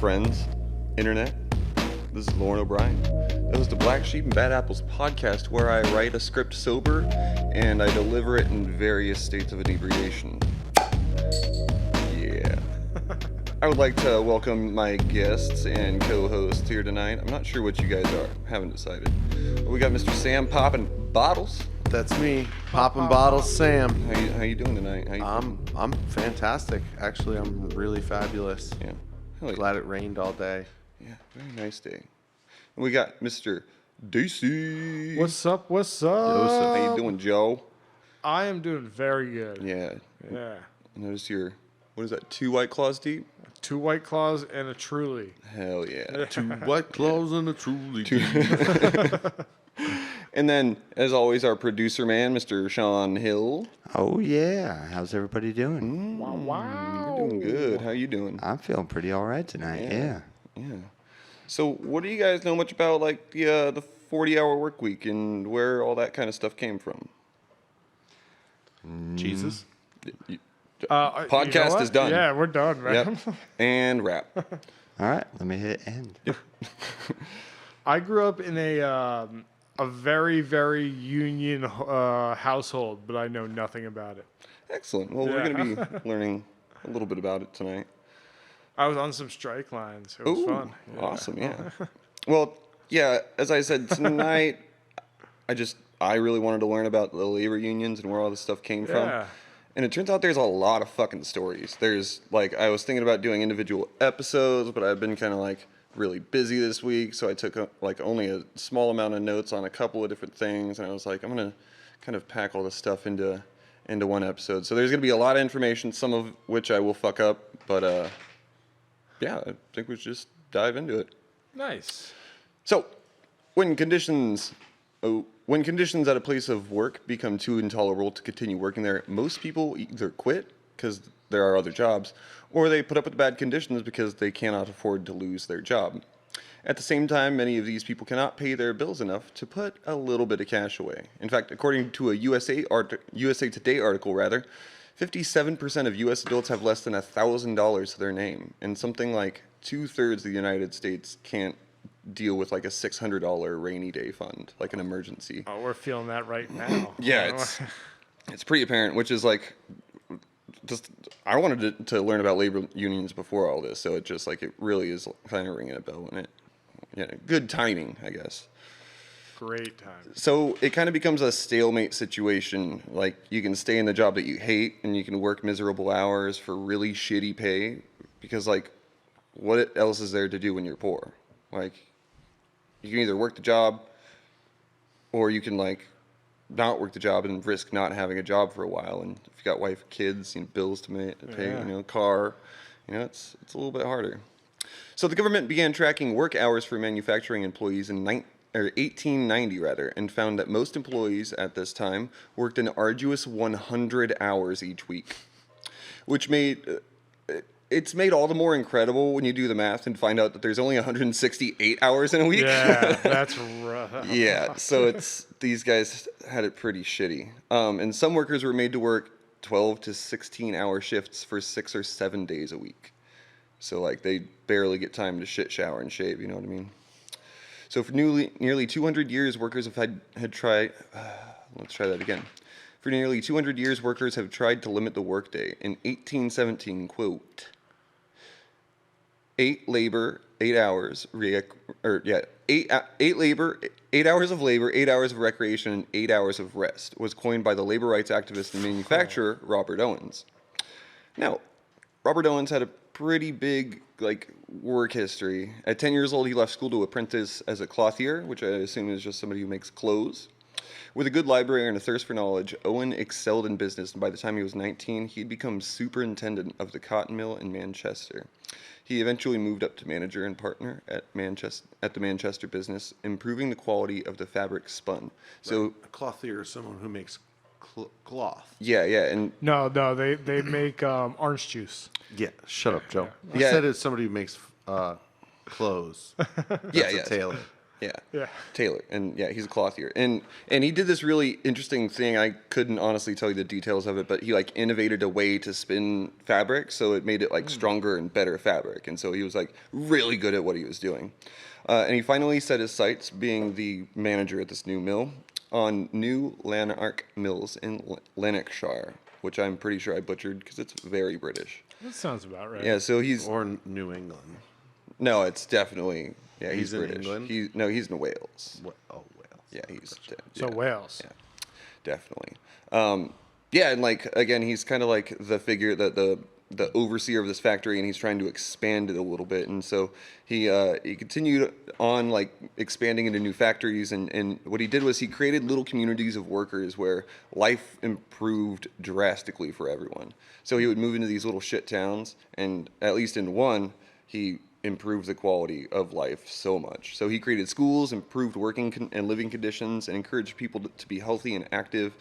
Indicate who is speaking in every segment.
Speaker 1: friends, internet. This is Lauren O'Brien. That was the Black Sheep and Bad Apples podcast, where I write a script sober and I deliver it in various states of inebriation. Yeah. I would like to welcome my guests and co-hosts here tonight. I'm not sure what you guys are. Haven't decided. We got Mr. Sam Poppin' Bottles.
Speaker 2: That's me, Poppin' Bottles Sam.
Speaker 1: How you doing tonight?
Speaker 2: I'm fantastic. Actually, I'm really fabulous.
Speaker 1: Yeah.
Speaker 2: Glad it rained all day.
Speaker 1: Yeah, very nice day. And we got Mr. DC.
Speaker 3: What's up?
Speaker 1: How you doing, Joe?
Speaker 3: I am doing very good.
Speaker 1: Yeah.
Speaker 3: Yeah.
Speaker 1: I noticed what is that, 2 White Claws deep?
Speaker 3: 2 White Claws and a Truly.
Speaker 1: Hell yeah.
Speaker 2: 2 White Claws and a Truly.
Speaker 1: And then, as always, our producer man, Mr. Sean Hill.
Speaker 4: Oh, yeah. How's everybody doing?
Speaker 3: Wow.
Speaker 1: You're doing good. How you doing?
Speaker 4: I'm feeling pretty all right tonight, yeah.
Speaker 1: Yeah. So, what do you guys know much about, like, the 40-hour work week and where all that kind of stuff came from?
Speaker 2: Jesus.
Speaker 1: Podcast is done.
Speaker 3: Yeah, we're done, right?
Speaker 1: Yep. And wrap.
Speaker 4: All right, let me hit end.
Speaker 3: I grew up in a very, very union household, but I know nothing about it.
Speaker 1: Excellent. Well, we're going to be learning a little bit about it tonight.
Speaker 3: I was on some strike lines. It was fun. Yeah.
Speaker 1: Awesome, yeah. Well, yeah, as I said, tonight, I really wanted to learn about the labor unions and where all this stuff came from. And it turns out there's a lot of fucking stories. There's, like, I was thinking about doing individual episodes, but I've been kind of, like, really busy this week, so I took, like, only a small amount of notes on a couple of different things, and I was like, I'm going to kind of pack all this stuff into one episode. So there's going to be a lot of information, some of which I will fuck up, but, yeah, I think we should just dive into it.
Speaker 3: Nice.
Speaker 1: So, when conditions at a place of work become too intolerable to continue working there, most people either quit because there are other jobs, or they put up with bad conditions because they cannot afford to lose their job. At the same time, many of these people cannot pay their bills enough to put a little bit of cash away. In fact, according to a USA Today article, 57% of U.S. adults have less than $1,000 to their name, and something like 2/3 of the United States can't deal with like a $600 rainy day fund, like an emergency.
Speaker 3: Oh, we're feeling that right now.
Speaker 1: Yeah, it's pretty apparent, which is like, just I wanted to learn about labor unions before all this, so it just like it really is kind of ringing a bell in it. Yeah, good timing, I guess.
Speaker 3: Great time.
Speaker 1: So it kind of becomes a stalemate situation. Like, you can stay in the job that you hate and you can work miserable hours for really shitty pay because, like, what else is there to do when you're poor? Like, you can either work the job or you can, like, not work the job and risk not having a job for a while. And if you got wife, kids, bills to pay, car, it's a little bit harder. So the government began tracking work hours for manufacturing employees in 1890 and found that most employees at this time worked an arduous 100 hours each week, which it's made all the more incredible when you do the math and find out that there's only 168 hours in a week.
Speaker 3: Yeah, that's rough.
Speaker 1: Yeah, so these guys had it pretty shitty. And some workers were made to work 12 to 16-hour shifts for 6 or 7 days a week. So, like, they barely get time to shit, shower, and shave, you know what I mean? So for nearly 200 years, workers had tried... let's try that again. For nearly 200 years, workers have tried to limit the workday. In 1817, quote, 8 hours of labor, 8 hours of recreation, and 8 hours of rest was coined by the labor rights activist and manufacturer Robert Owens. Now, Robert Owens had a pretty big, like, work history. At 10 years old, he left school to apprentice as a clothier, which I assume is just somebody who makes clothes. With a good library and a thirst for knowledge, Owen excelled in business, and by the time he was 19, he'd become superintendent of the cotton mill in Manchester. He eventually moved up to manager and partner at the Manchester business, improving the quality of the fabric spun. So,
Speaker 2: a clothier is someone who makes cloth.
Speaker 1: Yeah, and
Speaker 3: No, they make orange juice.
Speaker 2: Yeah, shut up, Joe.
Speaker 1: Yeah.
Speaker 2: I said it's somebody who makes clothes. That's a tailor.
Speaker 1: Yeah.
Speaker 3: Yeah.
Speaker 1: Tailor. And yeah, he's a clothier. And he did this really interesting thing. I couldn't honestly tell you the details of it, but he like innovated a way to spin fabric so it made it like stronger and better fabric. And so he was like really good at what he was doing. And he finally set his sights, being the manager at this new mill, on New Lanark Mills in Lanarkshire, which I'm pretty sure I butchered because it's very British.
Speaker 3: That sounds about right.
Speaker 1: Yeah, so he's
Speaker 2: Or New England.
Speaker 1: no, it's definitely he's
Speaker 2: He's in
Speaker 1: British.
Speaker 2: England?
Speaker 1: He's in Wales.
Speaker 2: Oh, well.
Speaker 1: Yeah, he's
Speaker 3: So Wales.
Speaker 1: Yeah, definitely. Yeah, and like again, he's kind of like the figure that the overseer of this factory, and he's trying to expand it a little bit. And so he continued on like expanding into new factories, and what he did was he created little communities of workers where life improved drastically for everyone. So he would move into these little shit towns, and at least in one, he improved the quality of life so much. So he created schools, improved working and living conditions, and encouraged people to be healthy and active.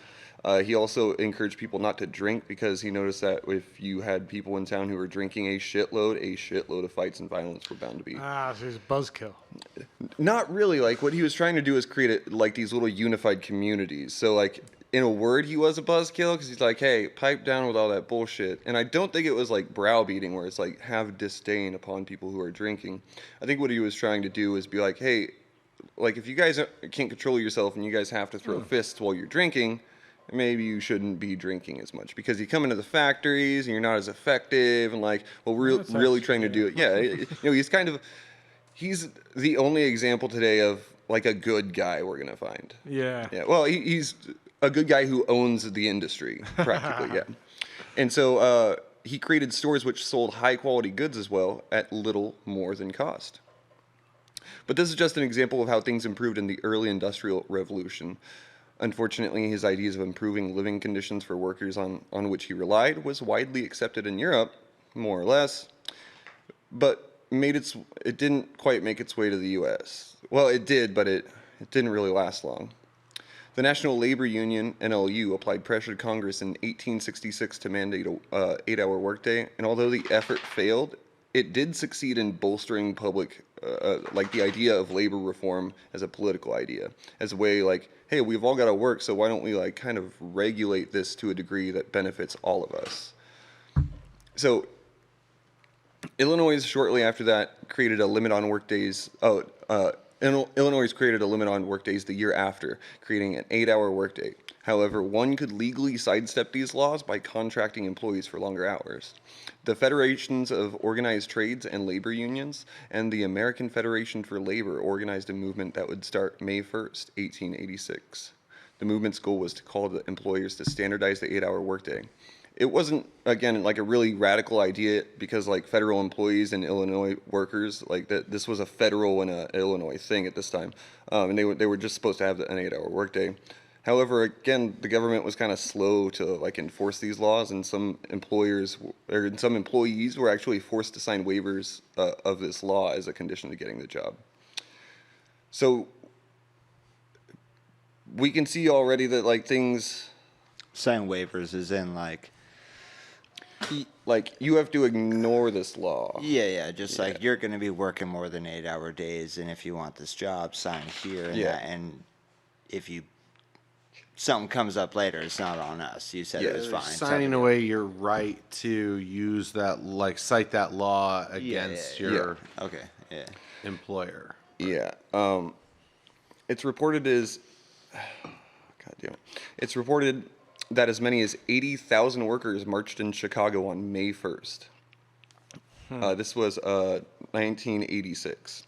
Speaker 1: He also encouraged people not to drink because he noticed that if you had people in town who were drinking a shitload of fights and violence were bound to be.
Speaker 3: So he's a buzzkill.
Speaker 1: Not really. Like what he was trying to do is create like these little unified communities. So like in a word, he was a buzzkill because he's like, hey, pipe down with all that bullshit. And I don't think it was like browbeating where it's like have disdain upon people who are drinking. I think what he was trying to do is be like, hey, like if you guys can't control yourself and you guys have to throw fists while you're drinking, maybe you shouldn't be drinking as much because you come into the factories and you're not as effective and like, well, we're really trying to do it. Yeah, he's the only example today of like a good guy we're gonna find.
Speaker 3: Yeah.
Speaker 1: Yeah. Well, he's a good guy who owns the industry practically. Yeah. And so he created stores which sold high quality goods as well at little more than cost. But this is just an example of how things improved in the early industrial revolution. Unfortunately, his ideas of improving living conditions for workers on which he relied was widely accepted in Europe, more or less, but it didn't quite make its way to the U.S. Well, it did, but it didn't really last long. The National Labor Union, NLU, applied pressure to Congress in 1866 to mandate a 8-hour workday, and although the effort failed, it did succeed in bolstering public, like the idea of labor reform as a political idea, as a way like, hey, we've all got to work, so why don't we like kind of regulate this to a degree that benefits all of us? So Illinois shortly after that created a limit on workdays. Illinois created a limit on workdays the year after, creating an 8-hour workday. However, one could legally sidestep these laws by contracting employees for longer hours. The Federations of Organized Trades and Labor Unions and the American Federation for Labor organized a movement that would start May 1st, 1886. The movement's goal was to call the employers to standardize the 8-hour workday. It wasn't, again, like a really radical idea because like federal employees and Illinois workers, like that this was a federal and a Illinois thing at this time. And they were just supposed to have an 8-hour workday. However, again, the government was kind of slow to like enforce these laws, and some employees were actually forced to sign waivers of this law as a condition to getting the job. So we can see already that like things
Speaker 4: Sign waivers is in like
Speaker 1: you have to ignore this law.
Speaker 4: just like you're going to be working more than 8-hour days, and if you want this job, sign here and that. And if something comes up later, it's not on us. You said it was fine.
Speaker 2: Signing away your right to use that, like, cite that law against your employer.
Speaker 1: Yeah. It's reported as, God damn it. It's reported that as many as 80,000 workers marched in Chicago on May 1st. This was 1986.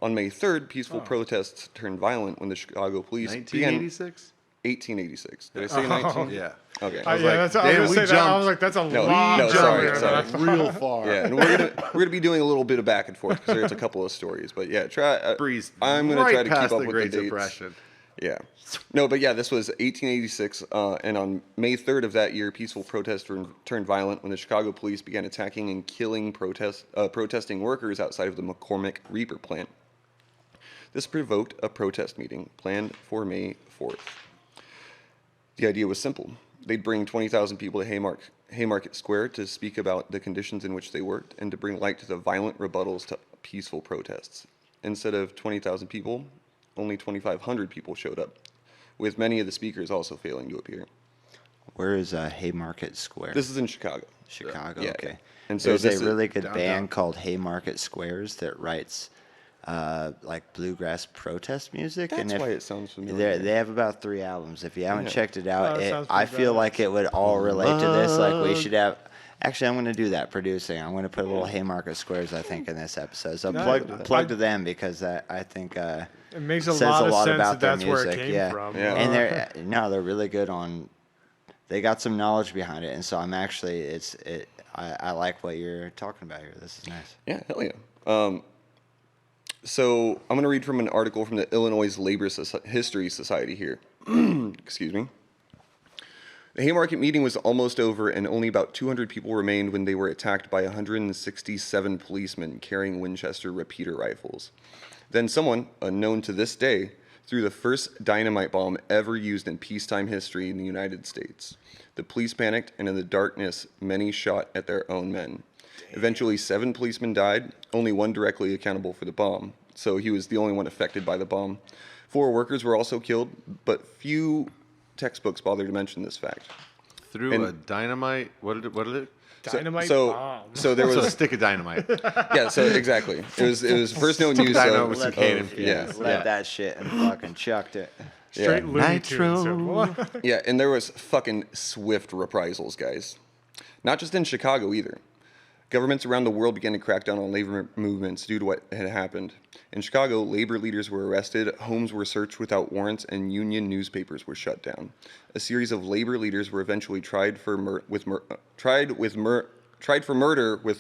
Speaker 1: On May 3rd, peaceful protests turned violent when the Chicago police
Speaker 2: 1986?
Speaker 1: 1886. Did I say 19?
Speaker 2: Yeah.
Speaker 1: Okay.
Speaker 3: I was gonna say that. I was like, that's a long
Speaker 1: no,
Speaker 3: jump.
Speaker 1: sorry.
Speaker 2: Real far.
Speaker 1: Yeah, and we're gonna be doing a little bit of back and forth because there's a couple of stories. But yeah,
Speaker 2: Breeze
Speaker 1: I'm gonna
Speaker 2: right
Speaker 1: try to keep
Speaker 2: past
Speaker 1: up
Speaker 2: the
Speaker 1: with
Speaker 2: Great
Speaker 1: the dates.
Speaker 2: Depression.
Speaker 1: Yeah. No, but yeah, this was 1886, and on May 3rd of that year, peaceful protests turned violent when the Chicago police began attacking and killing protesting workers outside of the McCormick Reaper plant. This provoked a protest meeting planned for May 4th. The idea was simple. They'd bring 20,000 people to Haymarket Square to speak about the conditions in which they worked and to bring light to the violent rebuttals to peaceful protests. instead of 20,000 people, only 2,500 people showed up, with many of the speakers also failing to appear.
Speaker 4: Where is Haymarket Square?
Speaker 1: This is in Chicago.
Speaker 4: Chicago,
Speaker 1: Yeah.
Speaker 4: okay.
Speaker 1: And so
Speaker 4: There's
Speaker 1: this
Speaker 4: a
Speaker 1: is
Speaker 4: really good
Speaker 3: downtown.
Speaker 4: band called Haymarket Squares that writes like bluegrass protest music.
Speaker 1: That's
Speaker 4: and if
Speaker 1: why it sounds familiar.
Speaker 4: They have about 3 albums. If you haven't
Speaker 1: Yeah.
Speaker 4: checked it
Speaker 3: Oh,
Speaker 4: out,
Speaker 3: that sounds
Speaker 4: I
Speaker 3: pretty
Speaker 4: feel
Speaker 3: badass.
Speaker 4: like it would all relate to this. Like we should have. Actually, I'm going to do that producing. I'm going to put a little Haymarket Squares, I think, in this episode. So
Speaker 3: No,
Speaker 4: plug to them because that I think
Speaker 3: It makes a
Speaker 4: says
Speaker 3: lot
Speaker 4: a
Speaker 3: of
Speaker 4: lot
Speaker 3: sense
Speaker 4: about
Speaker 3: that
Speaker 4: their
Speaker 3: that's
Speaker 4: music.
Speaker 3: where it came
Speaker 4: yeah.
Speaker 3: from.
Speaker 1: Yeah.
Speaker 4: And they're really good on. They got some knowledge behind it, and so I'm actually I like what you're talking about here. This is nice.
Speaker 1: Yeah, hell yeah. So I'm going to read from an article from the Illinois Labor History Society here. Excuse me. The Haymarket meeting was almost over, and only about 200 people remained when they were attacked by 167 policemen carrying Winchester repeater rifles. Then someone, unknown to this day, threw the first dynamite bomb ever used in peacetime history in the United States. The police panicked, and in the darkness, many shot at their own men. Eventually, 7 policemen died, only one directly accountable for the bomb, so he was the only one affected by the bomb. 4 workers were also killed, but few textbooks bother to mention this fact.
Speaker 2: Through
Speaker 1: And-
Speaker 2: a dynamite. What did it?
Speaker 3: Dynamite
Speaker 1: so,
Speaker 3: bomb.
Speaker 1: so there
Speaker 2: So a
Speaker 1: was
Speaker 2: stick of dynamite.
Speaker 1: yeah. So exactly, it was first known use
Speaker 2: dynamite
Speaker 1: of,
Speaker 2: with some
Speaker 1: of-
Speaker 2: cane and peas.
Speaker 1: yeah,
Speaker 4: Left that shit and fucking chucked it.
Speaker 3: Straight
Speaker 1: yeah.
Speaker 3: Looney Tunes.
Speaker 2: Nitro.
Speaker 1: Yeah, and there was fucking swift reprisals, guys. Not just in Chicago either. Governments around the world began to crack down on labor movements due to what had happened. In Chicago, labor leaders were arrested, homes were searched without warrants, and union newspapers were shut down. A series of labor leaders were eventually tried for murder with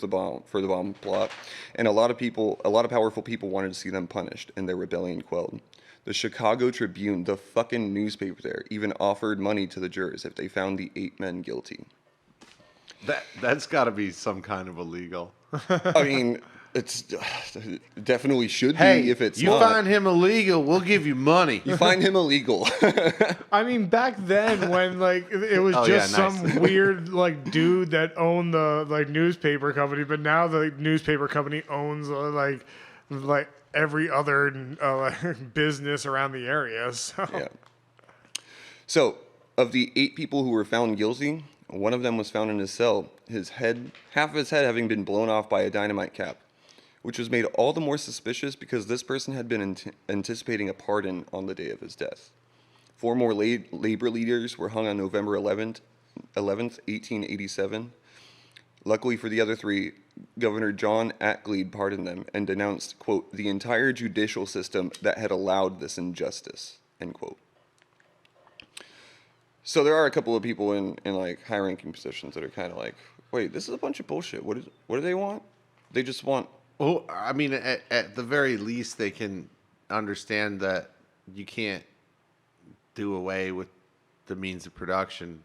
Speaker 1: the bomb plot, and a lot of powerful people wanted to see them punished and their rebellion quelled. The Chicago Tribune, the fucking newspaper there, even offered money to the jurors if they found the 8 men guilty.
Speaker 2: That's got to be some kind of illegal.
Speaker 1: I mean, it's definitely should be
Speaker 2: Hey,
Speaker 1: if it's
Speaker 2: you
Speaker 1: not.
Speaker 2: find him illegal, we'll give you money.
Speaker 1: You find him illegal.
Speaker 3: I mean, back then when like it was
Speaker 2: Oh,
Speaker 3: just
Speaker 2: yeah, nice.
Speaker 3: some weird like dude that owned the like newspaper company, but now the newspaper company owns like every other business around the area. So.
Speaker 1: Yeah. So, of the 8 people who were found guilty, one of them was found in his cell, half of his head having been blown off by a dynamite cap, which was made all the more suspicious because this person had been anticipating a pardon on the day of his death. 4 more labor leaders were hung on November 11th, 1887. Luckily for the other 3, Governor John Atgleed pardoned them and denounced, quote, the entire judicial system that had allowed this injustice, end quote. So there are a couple of people in like high-ranking positions that are kind of like, wait, this is a bunch of bullshit. What do they want? They just want.
Speaker 2: Well, I mean, at the very least, they can understand that you can't do away with the means of production,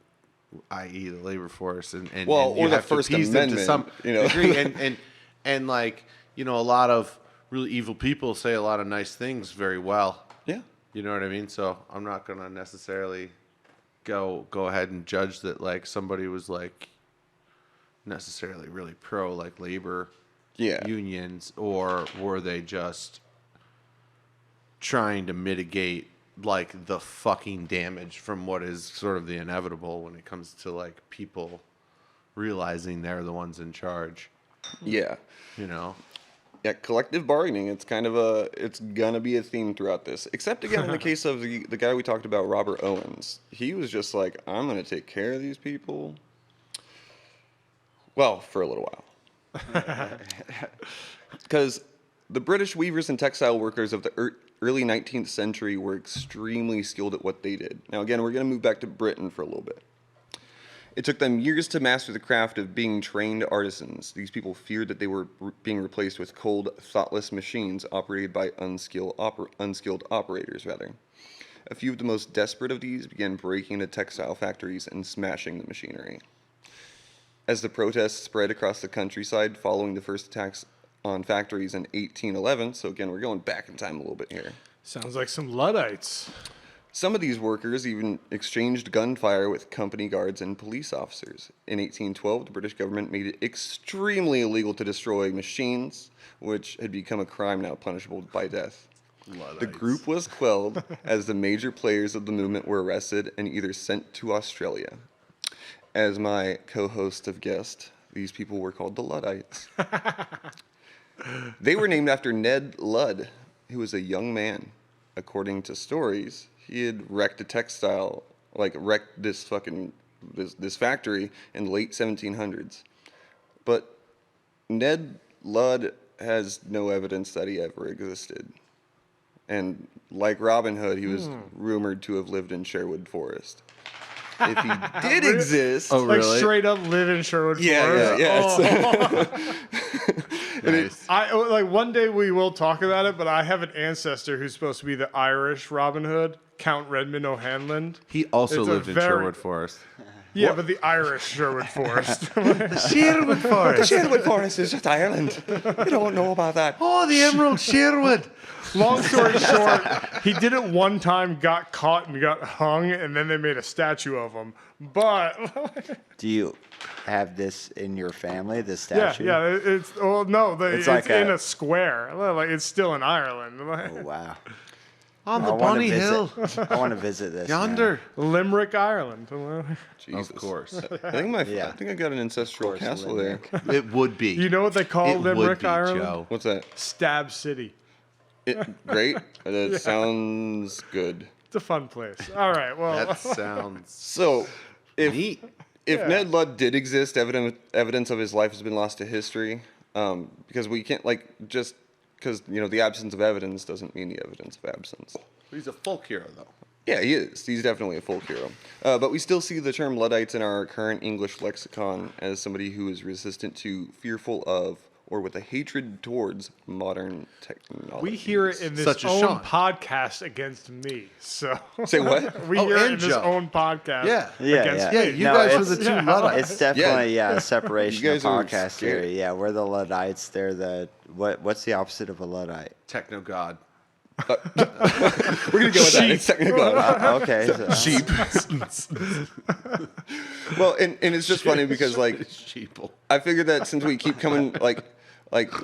Speaker 2: i.e., the labor force, and
Speaker 1: Well,
Speaker 2: and you
Speaker 1: or the
Speaker 2: have to
Speaker 1: First
Speaker 2: appease them to
Speaker 1: Amendment,
Speaker 2: some
Speaker 1: you know.
Speaker 2: degree, and like a lot of really evil people say a lot of nice things very well.
Speaker 1: Yeah.
Speaker 2: You know what I mean? So I'm not gonna necessarily go ahead and judge that like somebody was like necessarily really pro like labor unions, or were they just trying to mitigate like the fucking damage from what is sort of the inevitable when it comes to like people realizing they're the ones in charge,
Speaker 1: Yeah.
Speaker 2: you know?
Speaker 1: Yeah, collective bargaining, it's gonna be a theme throughout this. Except again in the case of the guy we talked about, Robert Owens. He was just like, I'm gonna take care of these people. Well, for a little while. Because the British weavers and textile workers of the early 19th century were extremely skilled at what they did. Now again, we're gonna move back to Britain for a little bit. It took them years to master the craft of being trained artisans. These people feared that they were being replaced with cold, thoughtless machines operated by unskilled operators, rather. A few of the most desperate of these began breaking into textile factories and smashing the machinery. As the protests spread across the countryside following the first attacks on factories in 1811, so again, we're going back in time a little bit here.
Speaker 3: Sounds like some Luddites.
Speaker 1: Some of these workers even exchanged gunfire with company guards and police officers. In 1812, the British government made it extremely illegal to destroy machines, which had become a crime now punishable by death.
Speaker 2: Luddites.
Speaker 1: The group was quelled as the major players of the movement were arrested and either sent to Australia. As my co-host have guessed, these people were called the Luddites. They were named after Ned Ludd, who was a young man. According to stories, he had wrecked this factory in the late 1700s. But Ned Ludd has no evidence that he ever existed. And like Robin Hood, he was rumored to have lived in Sherwood Forest. If he did exist,
Speaker 3: Like straight up live in Sherwood Forest.
Speaker 1: Yeah.
Speaker 2: Nice.
Speaker 3: One day we will talk about it, but I have an ancestor who's supposed to be the Irish Robin Hood, Count Redmond O'Hanlon.
Speaker 2: He also
Speaker 3: It's a
Speaker 2: lived in
Speaker 3: very-
Speaker 2: Sherwood Forest.
Speaker 3: Yeah, but the Irish Sherwood Forest.
Speaker 2: Sherwood Forest.
Speaker 1: Sherwood Forest is just Ireland. You don't know about that.
Speaker 2: Oh, the Emerald Sherwood.
Speaker 3: Long story short, he did it one time, got caught, and got hung, and then they made a statue of him. But
Speaker 4: Do you have this in your family, this
Speaker 3: yeah,
Speaker 4: statue?
Speaker 3: it's it's
Speaker 4: like
Speaker 3: in
Speaker 4: a-
Speaker 3: a square. Like it's still in Ireland.
Speaker 4: Oh, wow.
Speaker 2: On
Speaker 4: I
Speaker 2: the
Speaker 4: wanna
Speaker 2: Bonny Hill.
Speaker 4: visit- I want to visit this. now.
Speaker 2: Yonder.
Speaker 3: Limerick, Ireland.
Speaker 1: Jesus.
Speaker 2: Of course.
Speaker 1: I think I got an ancestral
Speaker 4: course,
Speaker 1: castle there.
Speaker 2: It would be.
Speaker 3: You know what they call
Speaker 2: It would
Speaker 3: Limerick,
Speaker 2: be,
Speaker 3: Ireland?
Speaker 2: Joe.
Speaker 1: What's that?
Speaker 3: Stab City.
Speaker 1: Great. That sounds good.
Speaker 3: It's a fun place. All right. Well,
Speaker 2: That sounds
Speaker 1: So, if
Speaker 2: neat.
Speaker 1: Ned Ludd did exist, evidence of his life has been lost to history. Because we can't just because the absence of evidence doesn't mean the evidence of absence.
Speaker 2: He's a folk hero, though.
Speaker 1: Yeah, he is. He's definitely a folk hero. But we still see the term Luddites in our current English lexicon as somebody who is resistant to, fearful of, or with a hatred towards modern technology.
Speaker 3: we hear it in this
Speaker 2: Such as
Speaker 3: own
Speaker 2: Sean.
Speaker 3: podcast against me. So
Speaker 1: Say what?
Speaker 3: we
Speaker 2: Oh,
Speaker 3: hear it
Speaker 2: and
Speaker 3: in this
Speaker 2: Joe.
Speaker 3: own podcast.
Speaker 2: Yeah.
Speaker 3: against
Speaker 2: Yeah,
Speaker 3: me.
Speaker 2: you
Speaker 4: No,
Speaker 2: guys are
Speaker 4: it's-
Speaker 2: the two
Speaker 3: yeah.
Speaker 2: Luddites.
Speaker 4: It's definitely a separation
Speaker 1: You
Speaker 4: of
Speaker 1: guys are
Speaker 4: podcast
Speaker 1: scary.
Speaker 4: theory. Yeah, we're the Luddites. They're the what's the opposite of a Luddite?
Speaker 2: Techno god.
Speaker 1: We're gonna go with that. It's technically
Speaker 4: Okay.
Speaker 1: sheep. Well, and it's just funny because
Speaker 2: Sheeple.
Speaker 1: I figured that since we keep coming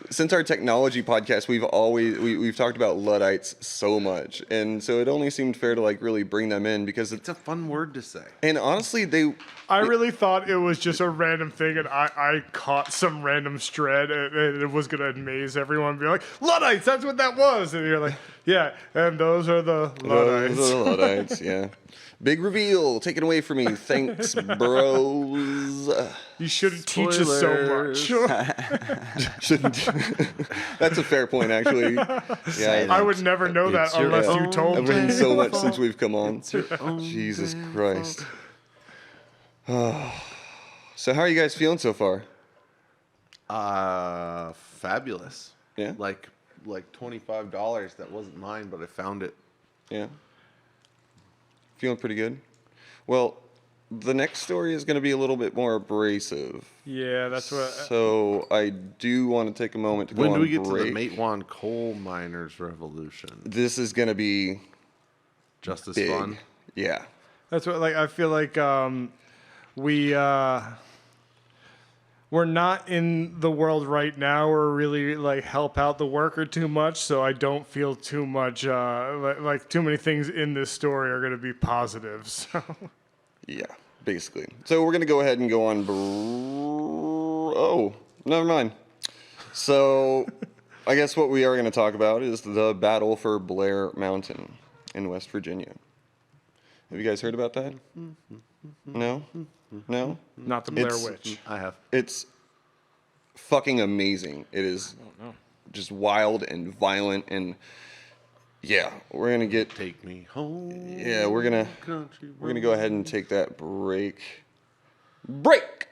Speaker 1: since our technology podcast, we've talked about Luddites so much, and so it only seemed fair to really bring them in because
Speaker 2: It's a fun word to say.
Speaker 1: and honestly
Speaker 3: I really thought it was just a random thing, and I caught some random thread, and it was going to amaze everyone, be like, Luddites, that's what that was. And you're like, yeah, and those are the Luddites.
Speaker 1: Those are the Luddites, yeah. Big reveal, take it away from me. Thanks, bros.
Speaker 3: You shouldn't teach us so much.
Speaker 1: Shouldn't. That's a fair point, actually. Yeah,
Speaker 3: I would never know that
Speaker 2: It's your
Speaker 3: unless you
Speaker 2: own
Speaker 3: told
Speaker 1: I've
Speaker 3: me.
Speaker 1: learned so much since we've come on.
Speaker 2: It's your own
Speaker 1: Jesus
Speaker 2: damn
Speaker 1: Christ. So how are you guys feeling so far?
Speaker 2: Fabulous.
Speaker 1: Yeah?
Speaker 2: Like $25. That wasn't mine, but I found it.
Speaker 1: Yeah. Feeling pretty good? Well, the next story is going to be a little bit more abrasive.
Speaker 3: Yeah, that's what.
Speaker 1: So I do want to take a moment to go
Speaker 2: When
Speaker 1: on
Speaker 2: do we get
Speaker 1: break.
Speaker 2: to the Matewan coal miners revolution?
Speaker 1: This is going to be
Speaker 2: Just as
Speaker 1: big.
Speaker 2: fun.
Speaker 1: Yeah.
Speaker 3: That's what I feel like we're not in the world right now or really help out the worker too much, so I don't feel too much like too many things in this story are going to be positive. So
Speaker 1: Yeah, basically. So we're going to go ahead and go on. Oh, never mind. So I guess what we are going to talk about is the battle for Blair Mountain in West Virginia. Have you guys heard about that? No? No?
Speaker 3: not the Blair
Speaker 1: It's-
Speaker 3: Witch.
Speaker 2: I have.
Speaker 1: It's fucking amazing. It is just wild and violent and yeah, we're going to get
Speaker 2: Take me home.
Speaker 1: yeah, we're going
Speaker 2: Country
Speaker 1: to go ahead and take that break. Break.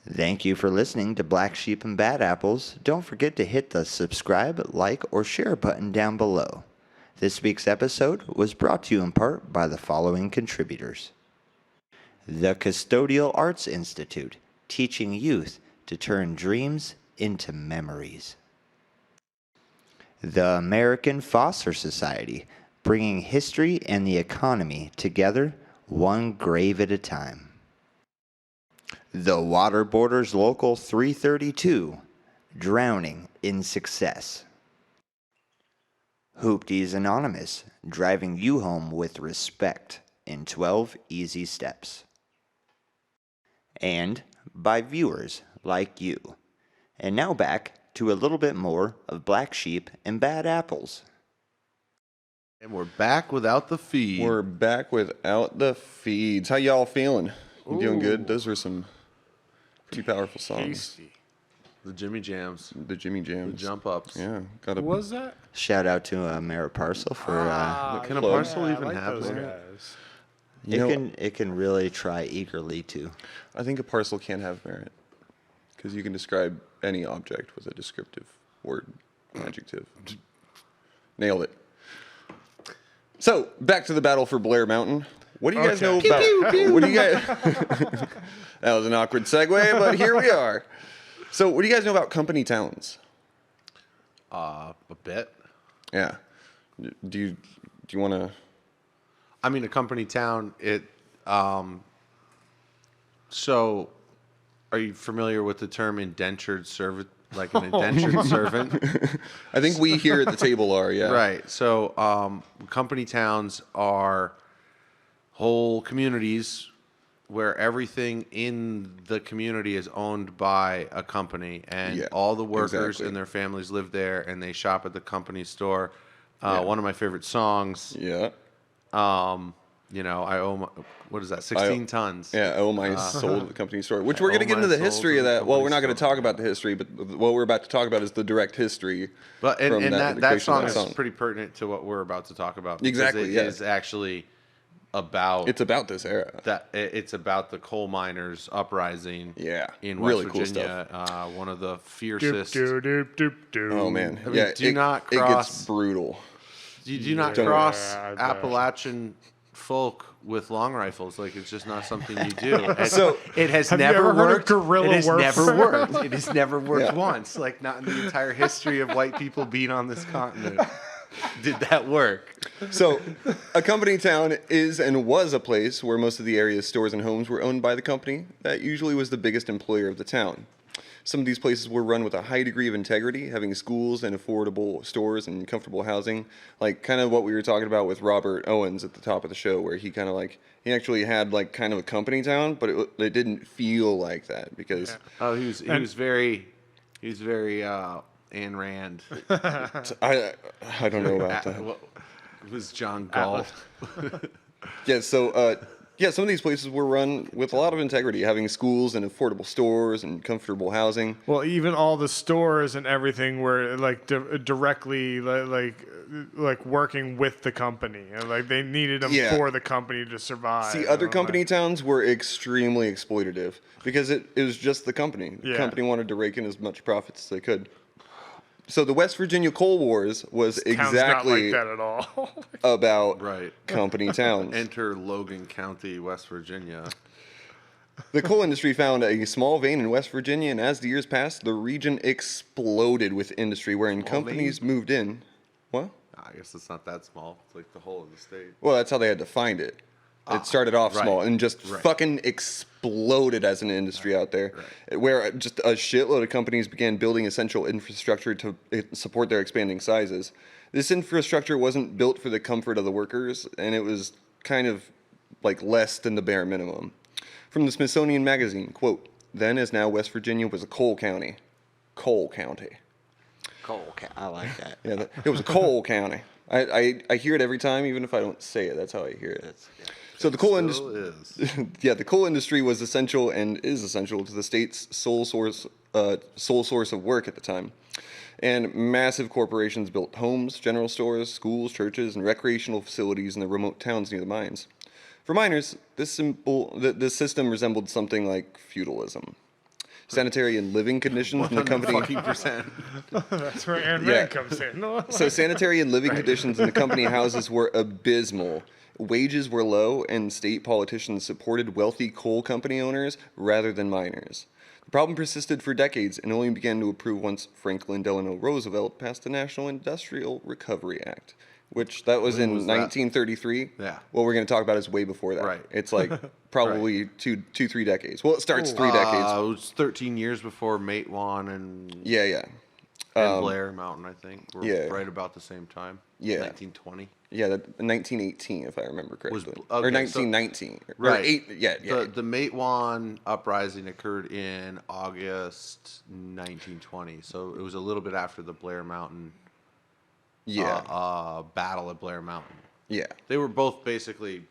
Speaker 4: Thank you for listening to Black Sheep and Bad Apples. Don't forget to hit the subscribe, like, or share button down below. This week's episode was brought to you in part by the following contributors. The Custodial Arts Institute, teaching youth to turn dreams into memories. The American Foster Society, bringing history and the economy together one grave at a time. The Waterboarders Local 332, drowning in success. Hoopties Anonymous, driving you home with respect in 12 easy steps. And by viewers like you. And now back to a little bit more of Black Sheep and Bad Apples.
Speaker 2: And we're back without the feed.
Speaker 1: We're back without the feeds. How y'all feeling? You doing good? Those were some pretty powerful songs.
Speaker 3: Tasty.
Speaker 2: The Jimmy Jams.
Speaker 1: The Jimmy Jams.
Speaker 2: The jump ups.
Speaker 1: Yeah. Got a,
Speaker 3: What was that?
Speaker 4: Shout out to Mara Parcel for
Speaker 2: Can a parcel
Speaker 3: I
Speaker 2: even
Speaker 3: like
Speaker 2: have
Speaker 3: those
Speaker 2: one?
Speaker 3: guys.
Speaker 1: you know,
Speaker 4: it can really try eagerly to.
Speaker 1: I think a parcel can't have merit because you can describe any object with a descriptive word, adjective. Nailed it. So, back to the battle for Blair Mountain. What do you guys know about... What do you guys... That was an awkward segue, but here we are. So, what do you guys know about company towns?
Speaker 2: A bit.
Speaker 1: Yeah. Do you want to...
Speaker 2: I mean, a company town, so are you familiar with the term indentured servant, like an indentured servant?
Speaker 1: I think we here at the table are, yeah.
Speaker 2: Right. So company towns are whole communities where everything in the community is owned by a company, and
Speaker 1: Yeah,
Speaker 2: all the workers
Speaker 1: exactly.
Speaker 2: and their families live there, and they shop at the company store. One of my favorite songs.
Speaker 1: Yeah.
Speaker 2: You know, I owe my, what is that? 16 tons.
Speaker 1: Yeah, oh my soul to the company store. Which we're going to get
Speaker 2: my
Speaker 1: into the
Speaker 2: soul
Speaker 1: history
Speaker 2: to
Speaker 1: of
Speaker 2: the
Speaker 1: that. Well,
Speaker 2: company
Speaker 1: we're not going to
Speaker 2: store.
Speaker 1: talk about the history, but what we're about to talk about is the direct history.
Speaker 2: But
Speaker 1: from
Speaker 2: and
Speaker 1: the
Speaker 2: that
Speaker 1: creation of
Speaker 2: song is pretty pertinent to what we're about to talk about. because
Speaker 1: Exactly,
Speaker 2: It
Speaker 1: yeah.
Speaker 2: is actually about
Speaker 1: It's about this era.
Speaker 2: it's about the coal miners uprising.
Speaker 1: Yeah,
Speaker 2: In West
Speaker 1: really cool
Speaker 2: Virginia, one of the
Speaker 3: Doop,
Speaker 2: fiercest.
Speaker 3: doop, doop, doop, doop.
Speaker 1: Oh man,
Speaker 2: I mean,
Speaker 1: yeah,
Speaker 2: do not
Speaker 1: it
Speaker 2: cross-
Speaker 1: gets brutal.
Speaker 2: You do not
Speaker 3: Yeah,
Speaker 2: cross
Speaker 3: I bet.
Speaker 2: Appalachian folk with long rifles. Like, it's just not something you do.
Speaker 1: So
Speaker 2: it has
Speaker 3: Have you
Speaker 2: never
Speaker 3: ever heard of
Speaker 2: worked.
Speaker 3: guerrilla
Speaker 2: It has never
Speaker 3: warfare?
Speaker 2: worked. It has never worked
Speaker 1: Yeah.
Speaker 2: once. Like, not in the entire history of white people being on this continent did that work.
Speaker 1: So, a company town is and was a place where most of the area's stores and homes were owned by the company. That usually was the biggest employer of the town. Some of these places were run with a high degree of integrity, having schools and affordable stores and comfortable housing. Like, kind of what we were talking about with Robert Owens at the top of the show, where he kind of like, he actually had like kind of a company town, but it didn't feel like that because
Speaker 2: Oh, he was very Ayn Rand.
Speaker 1: I don't know about that.
Speaker 2: It was John Galt.
Speaker 1: Yeah, so some of these places were run with a lot of integrity, having schools and affordable stores and comfortable housing.
Speaker 3: Well, even all the stores and everything were like directly like working with the company, and like they needed them
Speaker 1: Yeah.
Speaker 3: for the company to survive.
Speaker 1: See, other
Speaker 3: And,
Speaker 1: company
Speaker 3: like,
Speaker 1: towns were extremely exploitative because it was just the company. The
Speaker 3: Yeah.
Speaker 1: company wanted to rake in as much profits as they could. So the West Virginia Coal Wars was
Speaker 3: town's
Speaker 1: exactly
Speaker 3: not like that at all.
Speaker 1: about
Speaker 2: Right.
Speaker 1: company towns.
Speaker 2: Enter Logan County, West Virginia.
Speaker 1: The coal industry found a small vein in West Virginia, and as the years passed, the region exploded with industry, wherein companies moved in. What?
Speaker 2: I guess it's not that small. It's like the whole of the state.
Speaker 1: Well, that's how they had to find it. It started off
Speaker 2: right,
Speaker 1: small and just
Speaker 2: right.
Speaker 1: fucking exploded as an industry out there, where just a shitload of companies began building essential infrastructure to support their expanding sizes. This infrastructure wasn't built for the comfort of the workers, and it was kind of like less than the bare minimum. From the Smithsonian magazine, quote, "Then as now West Virginia was a coal county." Coal county.
Speaker 4: Coal. I like that.
Speaker 1: Yeah, it was a coal county. I hear it every time, even if I don't say it. That's how I hear it. So the coal industry,
Speaker 2: Still is.
Speaker 1: yeah, the coal industry was essential and is essential to the state's sole source of work at the time. And massive corporations built homes, general stores, schools, churches, and recreational facilities in the remote towns near the mines. For miners, this system resembled something like feudalism. Sanitary and living conditions in the company.
Speaker 3: That's where Aaron
Speaker 1: Yeah.
Speaker 3: Rand comes in.
Speaker 1: So sanitary and living conditions in the company houses were abysmal, wages were low and state politicians supported wealthy coal company owners rather than miners. The problem persisted for decades and only began to improve once Franklin Delano Roosevelt passed the National Industrial Recovery Act, which that was in 1933.
Speaker 2: Yeah.
Speaker 1: What we're going to talk about is way before that.
Speaker 2: Right.
Speaker 1: It's like probably two, 3 decades. Well, it starts 3 decades.
Speaker 2: It was 13 years before Matewan and
Speaker 1: Yeah.
Speaker 2: and Blair Mountain, I think, were
Speaker 1: yeah.
Speaker 2: right about the same time.
Speaker 1: Yeah.
Speaker 2: 1920.
Speaker 1: Yeah, 1918, if I remember correctly. Or
Speaker 2: okay,
Speaker 1: 1919.
Speaker 2: Right.
Speaker 1: Or
Speaker 2: The Matewan uprising occurred in August 1920, so it was a little bit after the Blair Mountain battle at Blair Mountain.
Speaker 1: Yeah.
Speaker 2: They were both basically